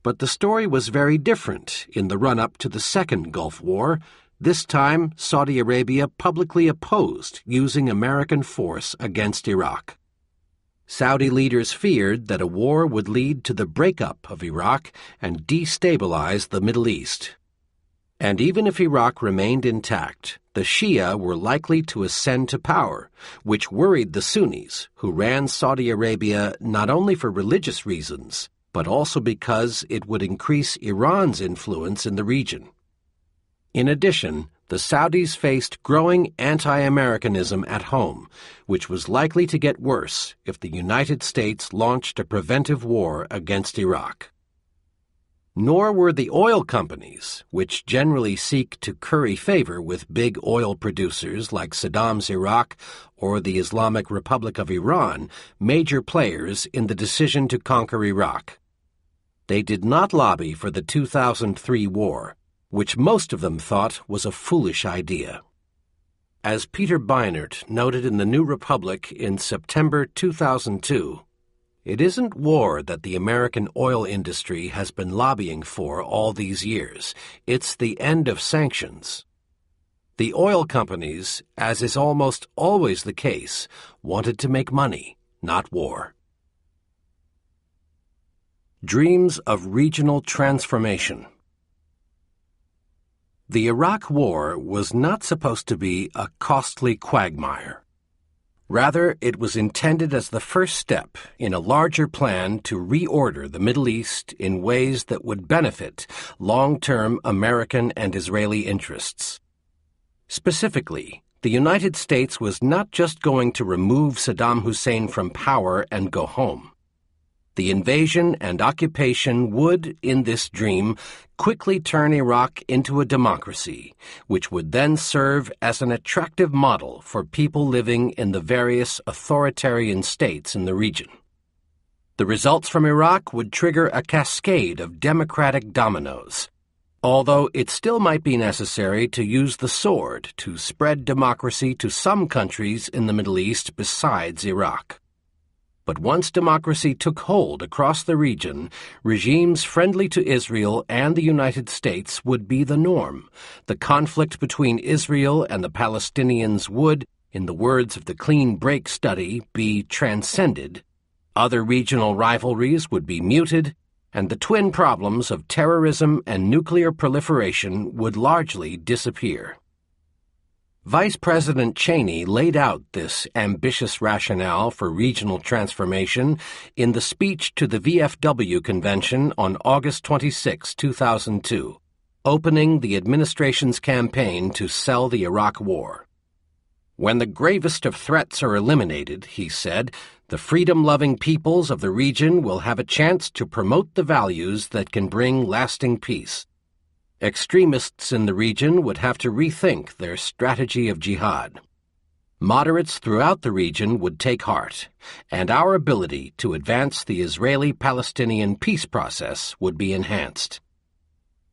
Speaker 1: But the story was very different in the run-up to the Second Gulf War. This time, Saudi Arabia publicly opposed using American force against Iraq. Saudi leaders feared that a war would lead to the breakup of Iraq and destabilize the Middle East. And even if Iraq remained intact, the Shia were likely to ascend to power, which worried the Sunnis, who ran Saudi Arabia not only for religious reasons, but also because it would increase Iran's influence in the region. In addition, the Saudis faced growing anti-Americanism at home, which was likely to get worse if the United States launched a preventive war against Iraq. Nor were the oil companies, which generally seek to curry favor with big oil producers like Saddam's Iraq or the Islamic Republic of Iran, major players in the decision to conquer Iraq. They did not lobby for the 2003 war, which most of them thought was a foolish idea. As Peter Beinart noted in the New Republic in September 2002, it isn't war that the American oil industry has been lobbying for all these years. It's the end of sanctions. The oil companies, as is almost always the case, wanted to make money, not war. Dreams of Regional Transformation. The Iraq War was not supposed to be a costly quagmire. Rather, it was intended as the first step in a larger plan to reorder the Middle East in ways that would benefit long-term American and Israeli interests. Specifically, the United States was not just going to remove Saddam Hussein from power and go home. The invasion and occupation would, in this dream, quickly turn Iraq into a democracy, which would then serve as an attractive model for people living in the various authoritarian states in the region. The results from Iraq would trigger a cascade of democratic dominoes, although it still might be necessary to use the sword to spread democracy to some countries in the Middle East besides Iraq. But once democracy took hold across the region, regimes friendly to Israel and the United States would be the norm. The conflict between Israel and the Palestinians would, in the words of the Clean Break study, be transcended. Other regional rivalries would be muted, and the twin problems of terrorism and nuclear proliferation would largely disappear. Vice President Cheney laid out this ambitious rationale for regional transformation in the speech to the VFW convention on August 26, 2002, opening the administration's campaign to sell the Iraq War. When the gravest of threats are eliminated, he said, the freedom-loving peoples of the region will have a chance to promote the values that can bring lasting peace. Extremists in the region would have to rethink their strategy of jihad. Moderates throughout the region would take heart, and our ability to advance the Israeli-Palestinian peace process would be enhanced.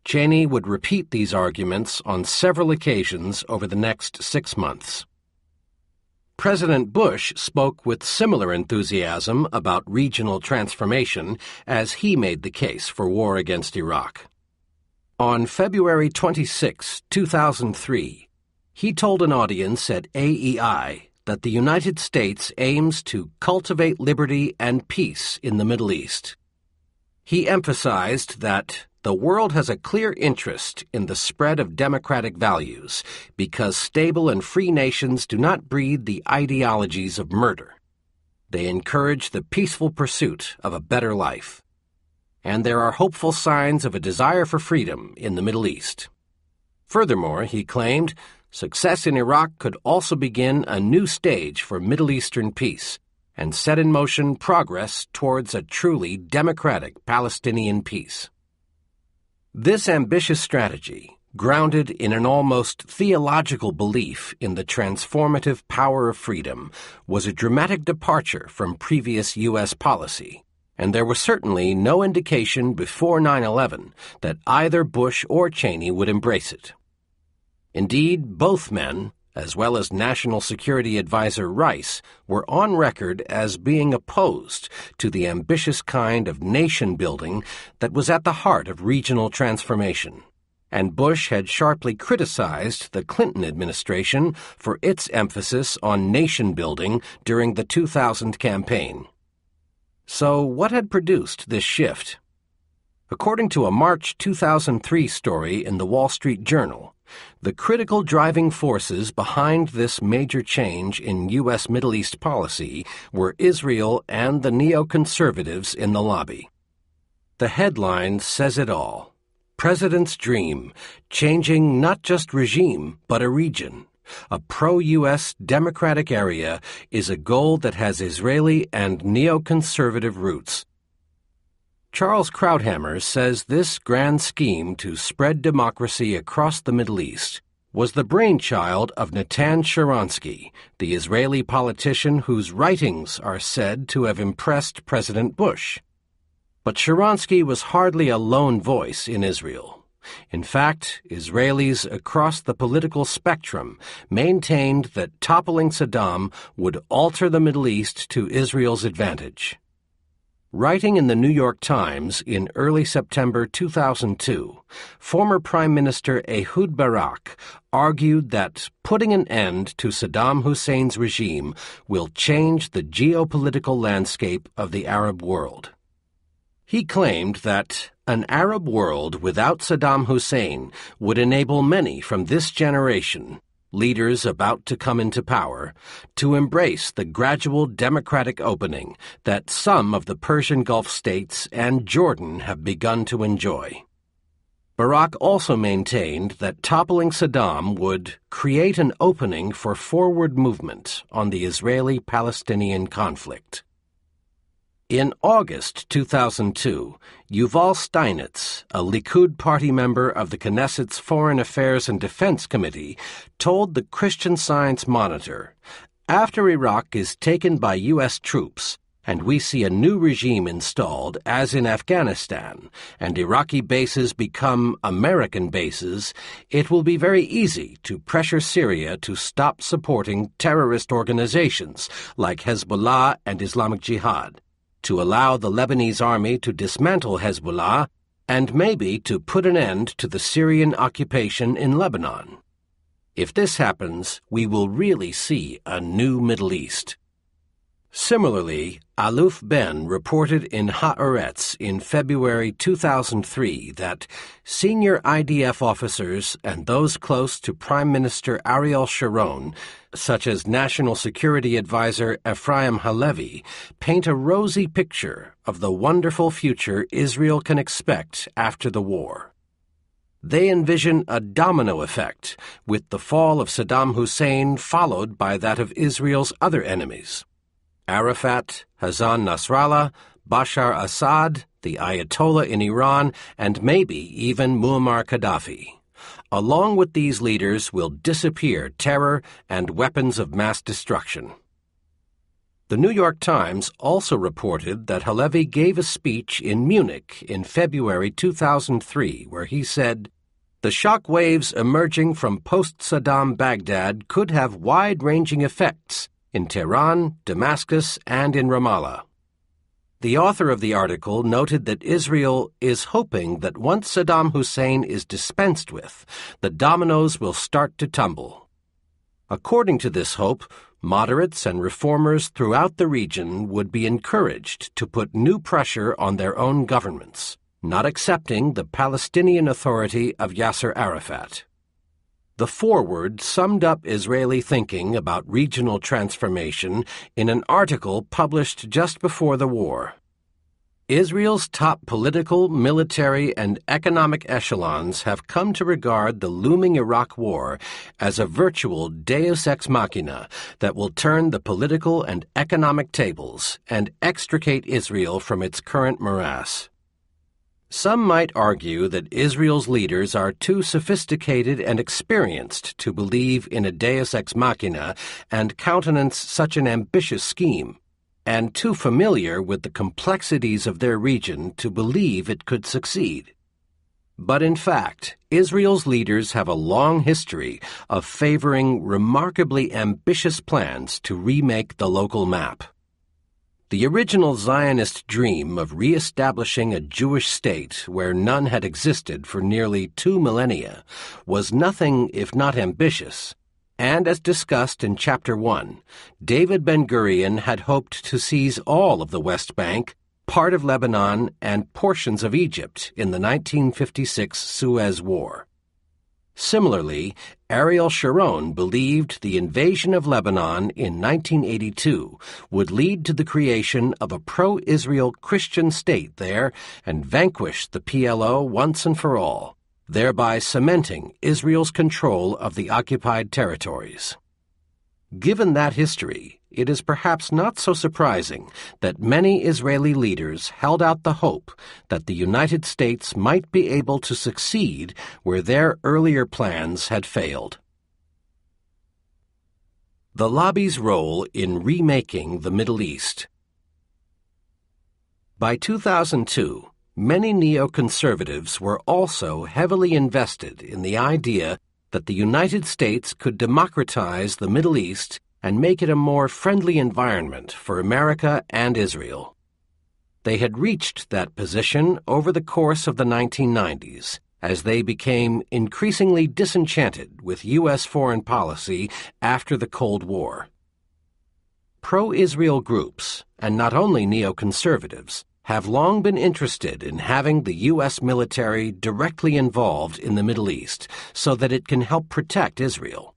Speaker 1: Cheney would repeat these arguments on several occasions over the next 6 months. President Bush spoke with similar enthusiasm about regional transformation as he made the case for war against Iraq. On February 26, 2003, he told an audience at AEI that the United States aims to cultivate liberty and peace in the Middle East. He emphasized that the world has a clear interest in the spread of democratic values because stable and free nations do not breed the ideologies of murder. They encourage the peaceful pursuit of a better life. And there are hopeful signs of a desire for freedom in the Middle East. Furthermore, he claimed, success in Iraq could also begin a new stage for Middle Eastern peace and set in motion progress towards a truly democratic Palestinian peace. This ambitious strategy, grounded in an almost theological belief in the transformative power of freedom, was a dramatic departure from previous U.S. policy. And there was certainly no indication before 9/11 that either Bush or Cheney would embrace it. Indeed, both men, as well as National Security Advisor Rice, were on record as being opposed to the ambitious kind of nation-building that was at the heart of regional transformation. And Bush had sharply criticized the Clinton administration for its emphasis on nation-building during the 2000 campaign. So what had produced this shift? According to a March 2003 story in the Wall Street Journal, the critical driving forces behind this major change in U.S. Middle East policy were Israel and the neoconservatives in the lobby. The headline says it all. President's Dream, Changing Not Just Regime, but a Region. A pro-U.S. democratic area is a goal that has Israeli and neoconservative roots. Charles Krauthammer says this grand scheme to spread democracy across the Middle East was the brainchild of Natan Sharansky, the Israeli politician whose writings are said to have impressed President Bush. But Sharansky was hardly a lone voice in Israel. In fact, Israelis across the political spectrum maintained that toppling Saddam would alter the Middle East to Israel's advantage. Writing in the New York Times in early September 2002, former Prime Minister Ehud Barak argued that putting an end to Saddam Hussein's regime will change the geopolitical landscape of the Arab world. He claimed that an Arab world without Saddam Hussein would enable many from this generation, leaders about to come into power, to embrace the gradual democratic opening that some of the Persian Gulf states and Jordan have begun to enjoy. Barak also maintained that toppling Saddam would create an opening for forward movement on the Israeli-Palestinian conflict. In August 2002, Yuval Steinitz, a Likud party member of the Knesset's Foreign Affairs and Defense Committee, told the Christian Science Monitor, "After Iraq is taken by U.S. troops, and we see a new regime installed, as in Afghanistan, and Iraqi bases become American bases, it will be very easy to pressure Syria to stop supporting terrorist organizations like Hezbollah and Islamic Jihad, to allow the Lebanese army to dismantle Hezbollah, and maybe to put an end to the Syrian occupation in Lebanon. If this happens, we will really see a new Middle East." Similarly, Aluf Ben reported in Haaretz in February 2003 that senior IDF officers and those close to Prime Minister Ariel Sharon, such as National Security Advisor Ephraim Halevi, paint a rosy picture of the wonderful future Israel can expect after the war. They envision a domino effect, with the fall of Saddam Hussein followed by that of Israel's other enemies: Arafat, Hassan Nasrallah, Bashar Assad, the Ayatollah in Iran, and maybe even Muammar Gaddafi. Along with these leaders will disappear terror and weapons of mass destruction. The New York Times also reported that Halevi gave a speech in Munich in February 2003 where he said, "The shock waves emerging from post-Saddam Baghdad could have wide-ranging effects in Tehran, Damascus, and in Ramallah." The author of the article noted that Israel is hoping that once Saddam Hussein is dispensed with, the dominoes will start to tumble. According to this hope, moderates and reformers throughout the region would be encouraged to put new pressure on their own governments, not accepting the Palestinian Authority of Yasser Arafat. The foreword summed up Israeli thinking about regional transformation in an article published just before the war. Israel's top political, military, and economic echelons have come to regard the looming Iraq war as a virtual deus ex machina that will turn the political and economic tables and extricate Israel from its current morass. Some might argue that Israel's leaders are too sophisticated and experienced to believe in a deus ex machina and countenance such an ambitious scheme, and too familiar with the complexities of their region to believe it could succeed. But in fact, Israel's leaders have a long history of favoring remarkably ambitious plans to remake the local map. The original Zionist dream of re-establishing a Jewish state where none had existed for nearly 2 millennia was nothing if not ambitious, and as discussed in Chapter 1, David Ben-Gurion had hoped to seize all of the West Bank, part of Lebanon, and portions of Egypt in the 1956 Suez War. Similarly, Ariel Sharon believed the invasion of Lebanon in 1982 would lead to the creation of a pro-Israel Christian state there and vanquish the PLO once and for all, thereby cementing Israel's control of the occupied territories. Given that history, it is perhaps not so surprising that many Israeli leaders held out the hope that the United States might be able to succeed where their earlier plans had failed. The lobby's role in remaking the Middle East. By 2002, many neoconservatives were also heavily invested in the idea that the United States could democratize the Middle East and make it a more friendly environment for America and Israel. They had reached that position over the course of the 1990s as they became increasingly disenchanted with U.S. foreign policy after the Cold War. Pro-Israel groups, and not only neoconservatives, have long been interested in having the U.S. military directly involved in the Middle East so that it can help protect Israel.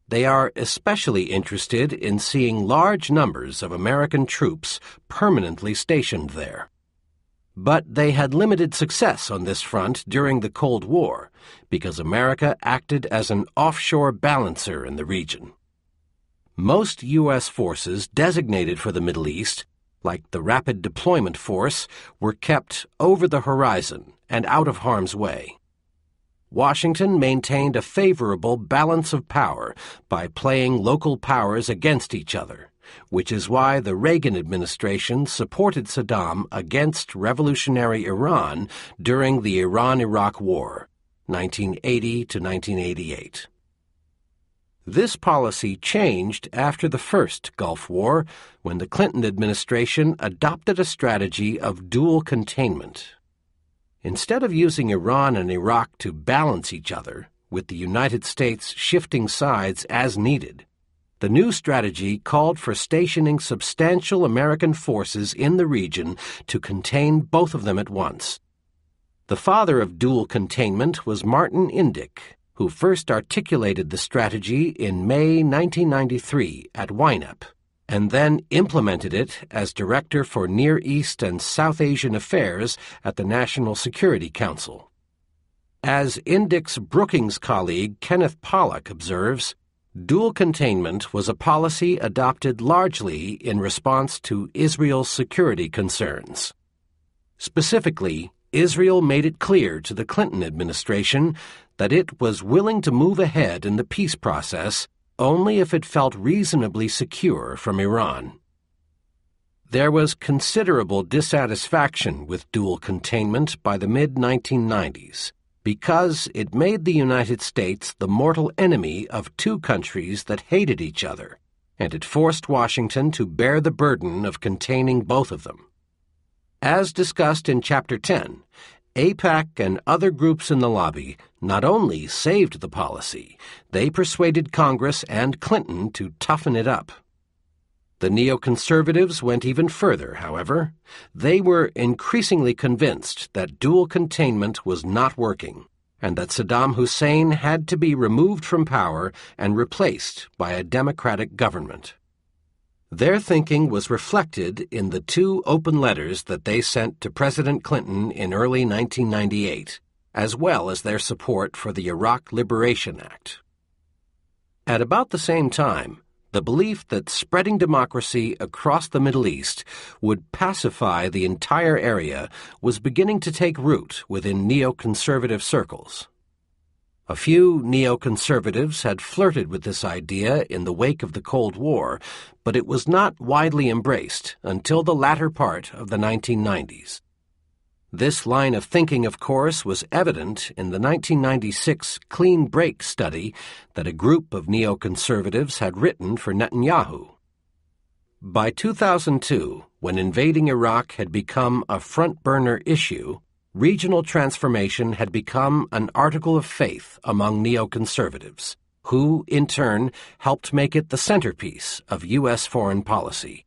Speaker 1: They are especially interested in seeing large numbers of American troops permanently stationed there. But they had limited success on this front during the Cold War because America acted as an offshore balancer in the region. Most U.S. forces designated for the Middle East, like the Rapid Deployment Force, were kept over the horizon and out of harm's way. Washington maintained a favorable balance of power by playing local powers against each other, which is why the Reagan administration supported Saddam against revolutionary Iran during the Iran-Iraq War, 1980 to 1988. This policy changed after the first Gulf War, when the Clinton administration adopted a strategy of dual containment. Instead of using Iran and Iraq to balance each other, with the United States shifting sides as needed, the new strategy called for stationing substantial American forces in the region to contain both of them at once. The father of dual containment was Martin Indyk, who first articulated the strategy in May 1993 at YNAP, and then implemented it as Director for Near East and South Asian Affairs at the National Security Council. As Indyk's Brookings colleague Kenneth Pollack observes, dual containment was a policy adopted largely in response to Israel's security concerns. Specifically, Israel made it clear to the Clinton administration that it was willing to move ahead in the peace process only if it felt reasonably secure from Iran. There was considerable dissatisfaction with dual containment by the mid-1990s because it made the United States the mortal enemy of two countries that hated each other, and it forced Washington to bear the burden of containing both of them. As discussed in Chapter 10, Aipac and other groups in the lobby not only saved the policy, they persuaded Congress and Clinton to toughen it up. The neoconservatives went even further, however. They were increasingly convinced that dual containment was not working, and that Saddam Hussein had to be removed from power and replaced by a democratic government. Their thinking was reflected in the two open letters that they sent to President Clinton in early 1998, as well as their support for the Iraq Liberation Act. At about the same time, the belief that spreading democracy across the Middle East would pacify the entire area was beginning to take root within neoconservative circles. A few neoconservatives had flirted with this idea in the wake of the Cold War, but it was not widely embraced until the latter part of the 1990s. This line of thinking, of course, was evident in the 1996 Clean Break study that a group of neoconservatives had written for Netanyahu. By 2002, when invading Iraq had become a front-burner issue, regional transformation had become an article of faith among neoconservatives, who, in turn, helped make it the centerpiece of U.S. foreign policy.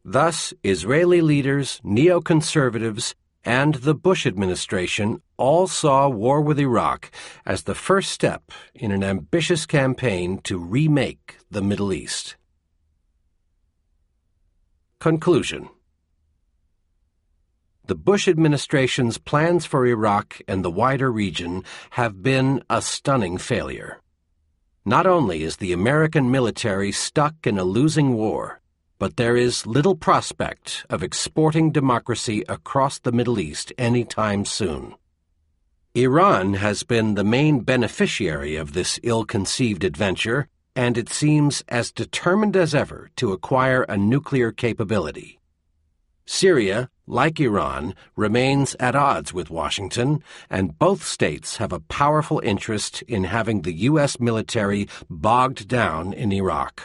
Speaker 1: Thus, Israeli leaders, neoconservatives, and the Bush administration all saw war with Iraq as the first step in an ambitious campaign to remake the Middle East. Conclusion. The Bush administration's plans for Iraq and the wider region have been a stunning failure. Not only is the American military stuck in a losing war, but there is little prospect of exporting democracy across the Middle East any time soon. Iran has been the main beneficiary of this ill-conceived adventure, and it seems as determined as ever to acquire a nuclear capability. Syria, like Iran, remains at odds with Washington, and both states have a powerful interest in having the U.S. military bogged down in Iraq.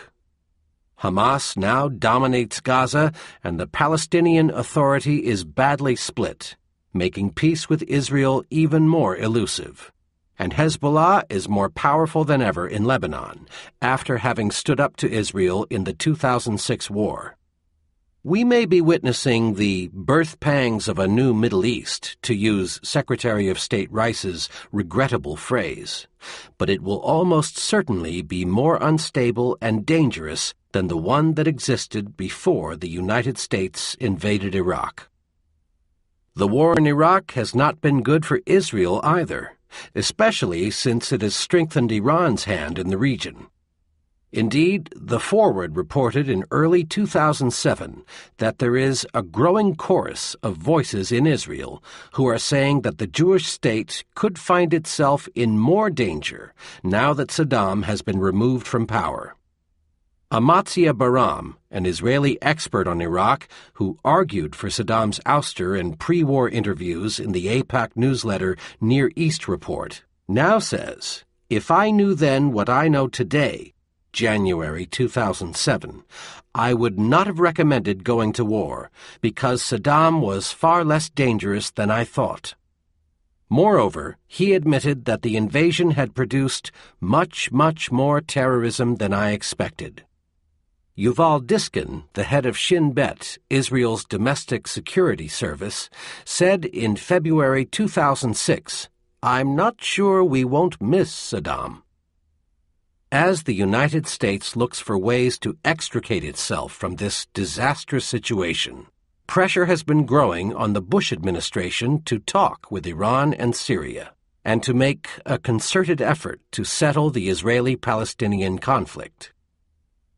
Speaker 1: Hamas now dominates Gaza, and the Palestinian Authority is badly split, making peace with Israel even more elusive. And Hezbollah is more powerful than ever in Lebanon, after having stood up to Israel in the 2006 war. We may be witnessing the birth pangs of a new Middle East, to use Secretary of State Rice's regrettable phrase, but it will almost certainly be more unstable and dangerous than the one that existed before the United States invaded Iraq. The war in Iraq has not been good for Israel either, especially since it has strengthened Iran's hand in the region. Indeed, The Forward reported in early 2007 that there is a growing chorus of voices in Israel who are saying that the Jewish state could find itself in more danger now that Saddam has been removed from power. Amatzia Baram, an Israeli expert on Iraq who argued for Saddam's ouster in pre-war interviews in the Aipac newsletter Near East Report, now says, "If I knew then what I know today, January 2007, I would not have recommended going to war because Saddam was far less dangerous than I thought." Moreover, he admitted that the invasion had produced much, much more terrorism than I expected. Yuval Diskin, the head of Shin Bet, Israel's domestic security service, said in February 2006, "I'm not sure we won't miss Saddam." As the United States looks for ways to extricate itself from this disastrous situation, pressure has been growing on the Bush administration to talk with Iran and Syria, and to make a concerted effort to settle the Israeli-Palestinian conflict.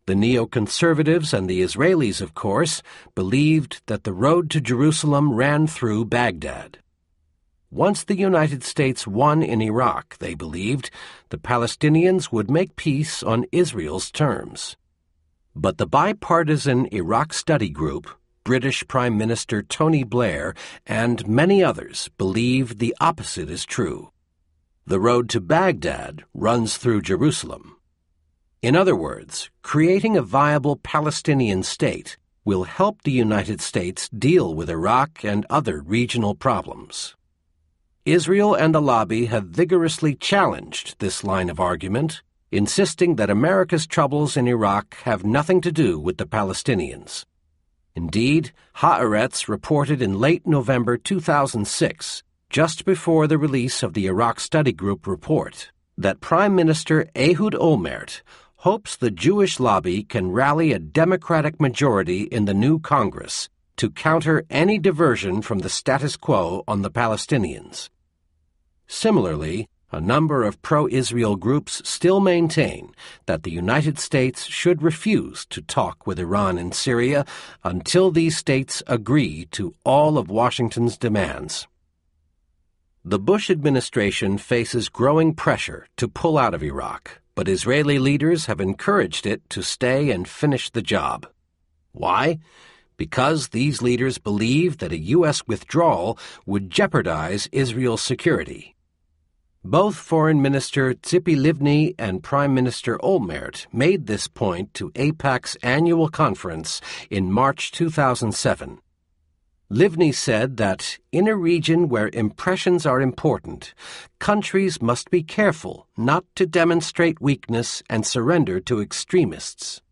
Speaker 1: The neoconservatives and the Israelis, of course, believed that the road to Jerusalem ran through Baghdad. Once the United States won in Iraq, they believed, the Palestinians would make peace on Israel's terms. But the bipartisan Iraq Study Group, British Prime Minister Tony Blair, and many others believe the opposite is true. The road to Baghdad runs through Jerusalem. In other words, creating a viable Palestinian state will help the United States deal with Iraq and other regional problems. Israel and the lobby have vigorously challenged this line of argument, insisting that America's troubles in Iraq have nothing to do with the Palestinians. Indeed, Haaretz reported in late November 2006, just before the release of the Iraq Study Group report, that Prime Minister Ehud Olmert hopes the Jewish lobby can rally a Democratic majority in the new Congress to counter any diversion from the status quo on the Palestinians. Similarly, a number of pro-Israel groups still maintain that the United States should refuse to talk with Iran and Syria until these states agree to all of Washington's demands. The Bush administration faces growing pressure to pull out of Iraq, but Israeli leaders have encouraged it to stay and finish the job. Why? Because these leaders believe that a U.S. withdrawal would jeopardize Israel's security. Both Foreign Minister Tzipi Livni and Prime Minister Olmert made this point to Aipac's annual conference in March 2007. Livni said that, in a region where impressions are important, countries must be careful not to demonstrate weakness and surrender to extremists.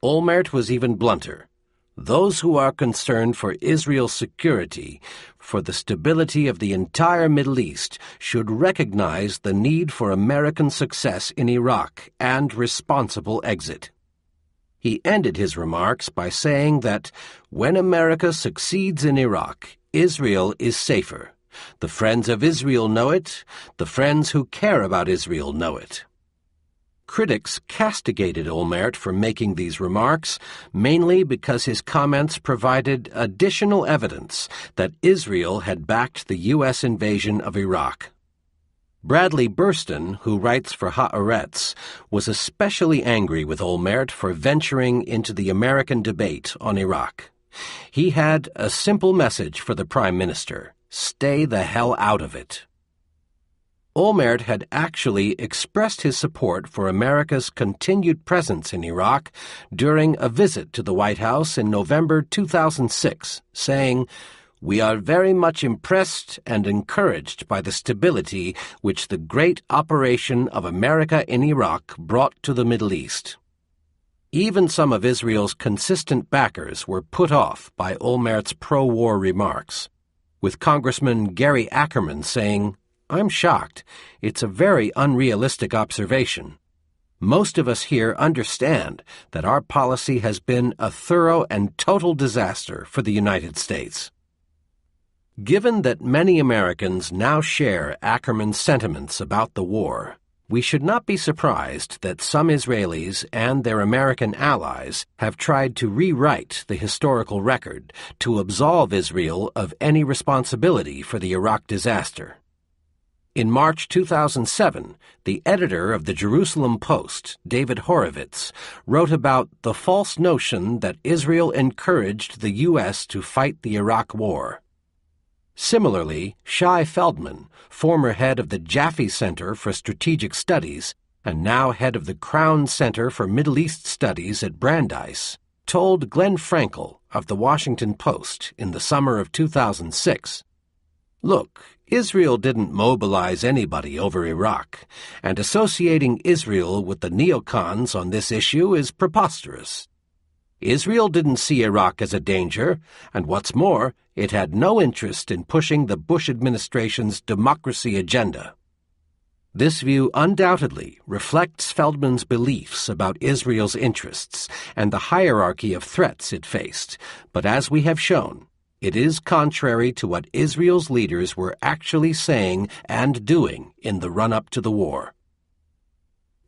Speaker 1: Olmert was even blunter. Those who are concerned for Israel's security, for the stability of the entire Middle East, should recognize the need for American success in Iraq and responsible exit. He ended his remarks by saying that when America succeeds in Iraq, Israel is safer. The friends of Israel know it. The friends who care about Israel know it. Critics castigated Olmert for making these remarks, mainly because his comments provided additional evidence that Israel had backed the U.S. invasion of Iraq. Bradley Burston, who writes for Haaretz, was especially angry with Olmert for venturing into the American debate on Iraq. He had a simple message for the Prime Minister: stay the hell out of it. Olmert had actually expressed his support for America's continued presence in Iraq during a visit to the White House in November 2006, saying, "We are very much impressed and encouraged by the stability which the great operation of America in Iraq brought to the Middle East." Even some of Israel's consistent backers were put off by Olmert's pro-war remarks, with Congressman Gary Ackerman saying, "I'm shocked. It's a very unrealistic observation. Most of us here understand that our policy has been a thorough and total disaster for the United States." Given that many Americans now share Ackerman's sentiments about the war, we should not be surprised that some Israelis and their American allies have tried to rewrite the historical record to absolve Israel of any responsibility for the Iraq disaster. In March 2007, the editor of the Jerusalem Post, David Horowitz, wrote about the false notion that Israel encouraged the U.S. to fight the Iraq War. Similarly, Shai Feldman, former head of the Jaffe Center for Strategic Studies and now head of the Crown Center for Middle East Studies at Brandeis, told Glenn Frankel of the Washington Post in the summer of 2006, "Look, Israel didn't mobilize anybody over Iraq, and associating Israel with the neocons on this issue is preposterous. Israel didn't see Iraq as a danger, and what's more, it had no interest in pushing the Bush administration's democracy agenda." This view undoubtedly reflects Feldman's beliefs about Israel's interests and the hierarchy of threats it faced, but as we have shown, it is contrary to what Israel's leaders were actually saying and doing in the run-up to the war.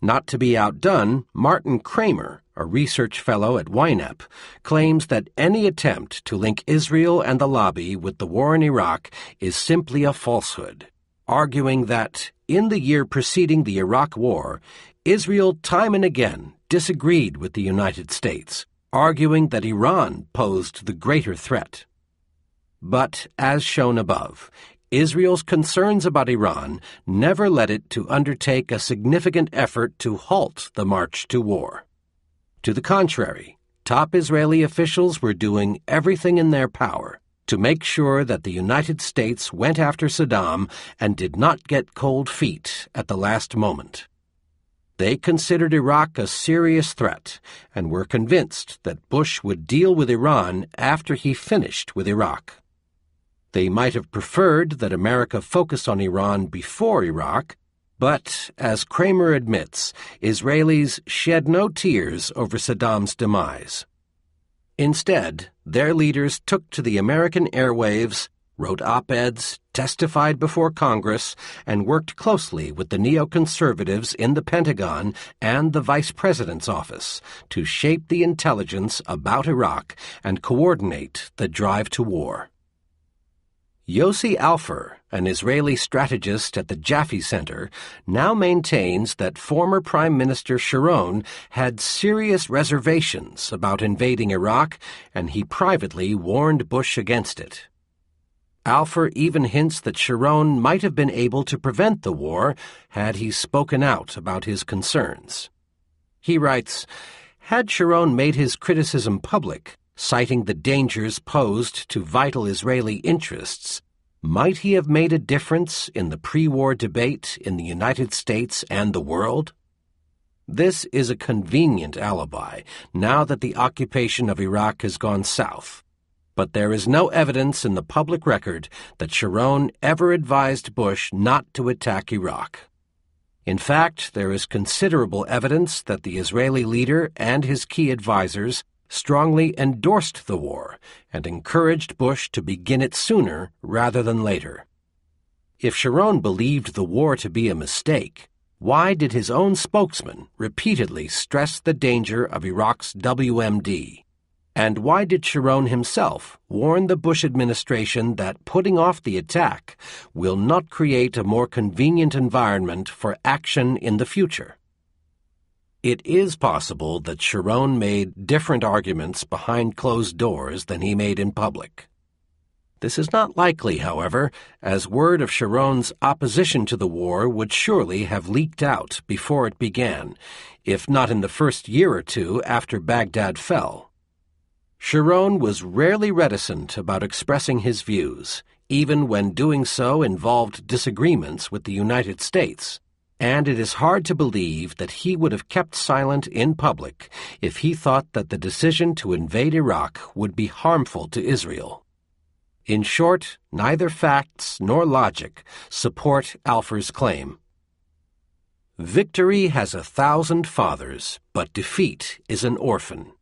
Speaker 1: Not to be outdone, Martin Kramer, a research fellow at YNAP, claims that any attempt to link Israel and the lobby with the war in Iraq is simply a falsehood, arguing that, in the year preceding the Iraq War, Israel time and again disagreed with the United States, arguing that Iran posed the greater threat. But, as shown above, Israel's concerns about Iran never led it to undertake a significant effort to halt the march to war. To the contrary, top Israeli officials were doing everything in their power to make sure that the United States went after Saddam and did not get cold feet at the last moment. They considered Iraq a serious threat and were convinced that Bush would deal with Iran after he finished with Iraq. They might have preferred that America focus on Iran before Iraq, but, as Kramer admits, Israelis shed no tears over Saddam's demise. Instead, their leaders took to the American airwaves, wrote op-eds, testified before Congress, and worked closely with the neoconservatives in the Pentagon and the Vice President's office to shape the intelligence about Iraq and coordinate the drive to war. Yossi Alfer, an Israeli strategist at the Jaffe Center, now maintains that former Prime Minister Sharon had serious reservations about invading Iraq, and he privately warned Bush against it. Alfer even hints that Sharon might have been able to prevent the war had he spoken out about his concerns. He writes, "Had Sharon made his criticism public, citing the dangers posed to vital Israeli interests, might he have made a difference in the pre-war debate in the United States and the world?" This is a convenient alibi now that the occupation of Iraq has gone south, but there is no evidence in the public record that Sharon ever advised Bush not to attack Iraq. In fact, there is considerable evidence that the Israeli leader and his key advisers strongly endorsed the war and encouraged Bush to begin it sooner rather than later. If Sharon believed the war to be a mistake, why did his own spokesman repeatedly stress the danger of Iraq's WMD? And why did Sharon himself warn the Bush administration that putting off the attack will not create a more convenient environment for action in the future? It is possible that Sharon made different arguments behind closed doors than he made in public. This is not likely, however, as word of Sharon's opposition to the war would surely have leaked out before it began, if not in the first year or two after Baghdad fell. Sharon was rarely reticent about expressing his views, even when doing so involved disagreements with the United States. and it is hard to believe that he would have kept silent in public if he thought that the decision to invade Iraq would be harmful to Israel. In short, neither facts nor logic support Alfer's claim. Victory has 1,000 fathers, but defeat is an orphan.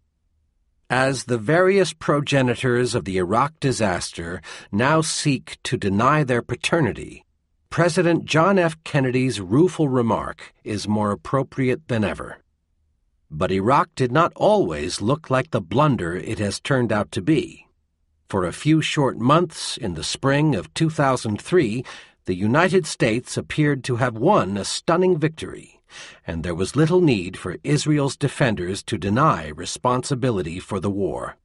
Speaker 1: As the various progenitors of the Iraq disaster now seek to deny their paternity, President John F. Kennedy's rueful remark is more appropriate than ever. But Iraq did not always look like the blunder it has turned out to be. For a few short months in the spring of 2003, the United States appeared to have won a stunning victory, and there was little need for Israel's defenders to deny responsibility for the war.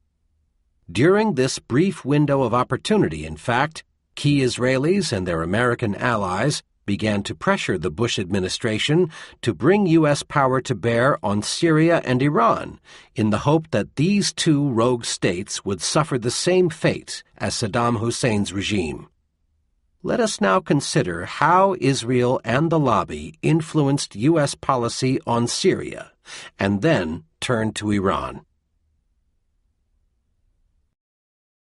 Speaker 1: During this brief window of opportunity, in fact, key Israelis and their American allies began to pressure the Bush administration to bring U.S. power to bear on Syria and Iran in the hope that these two rogue states would suffer the same fate as Saddam Hussein's regime. Let us now consider how Israel and the lobby influenced U.S. policy on Syria, and then turn to Iran.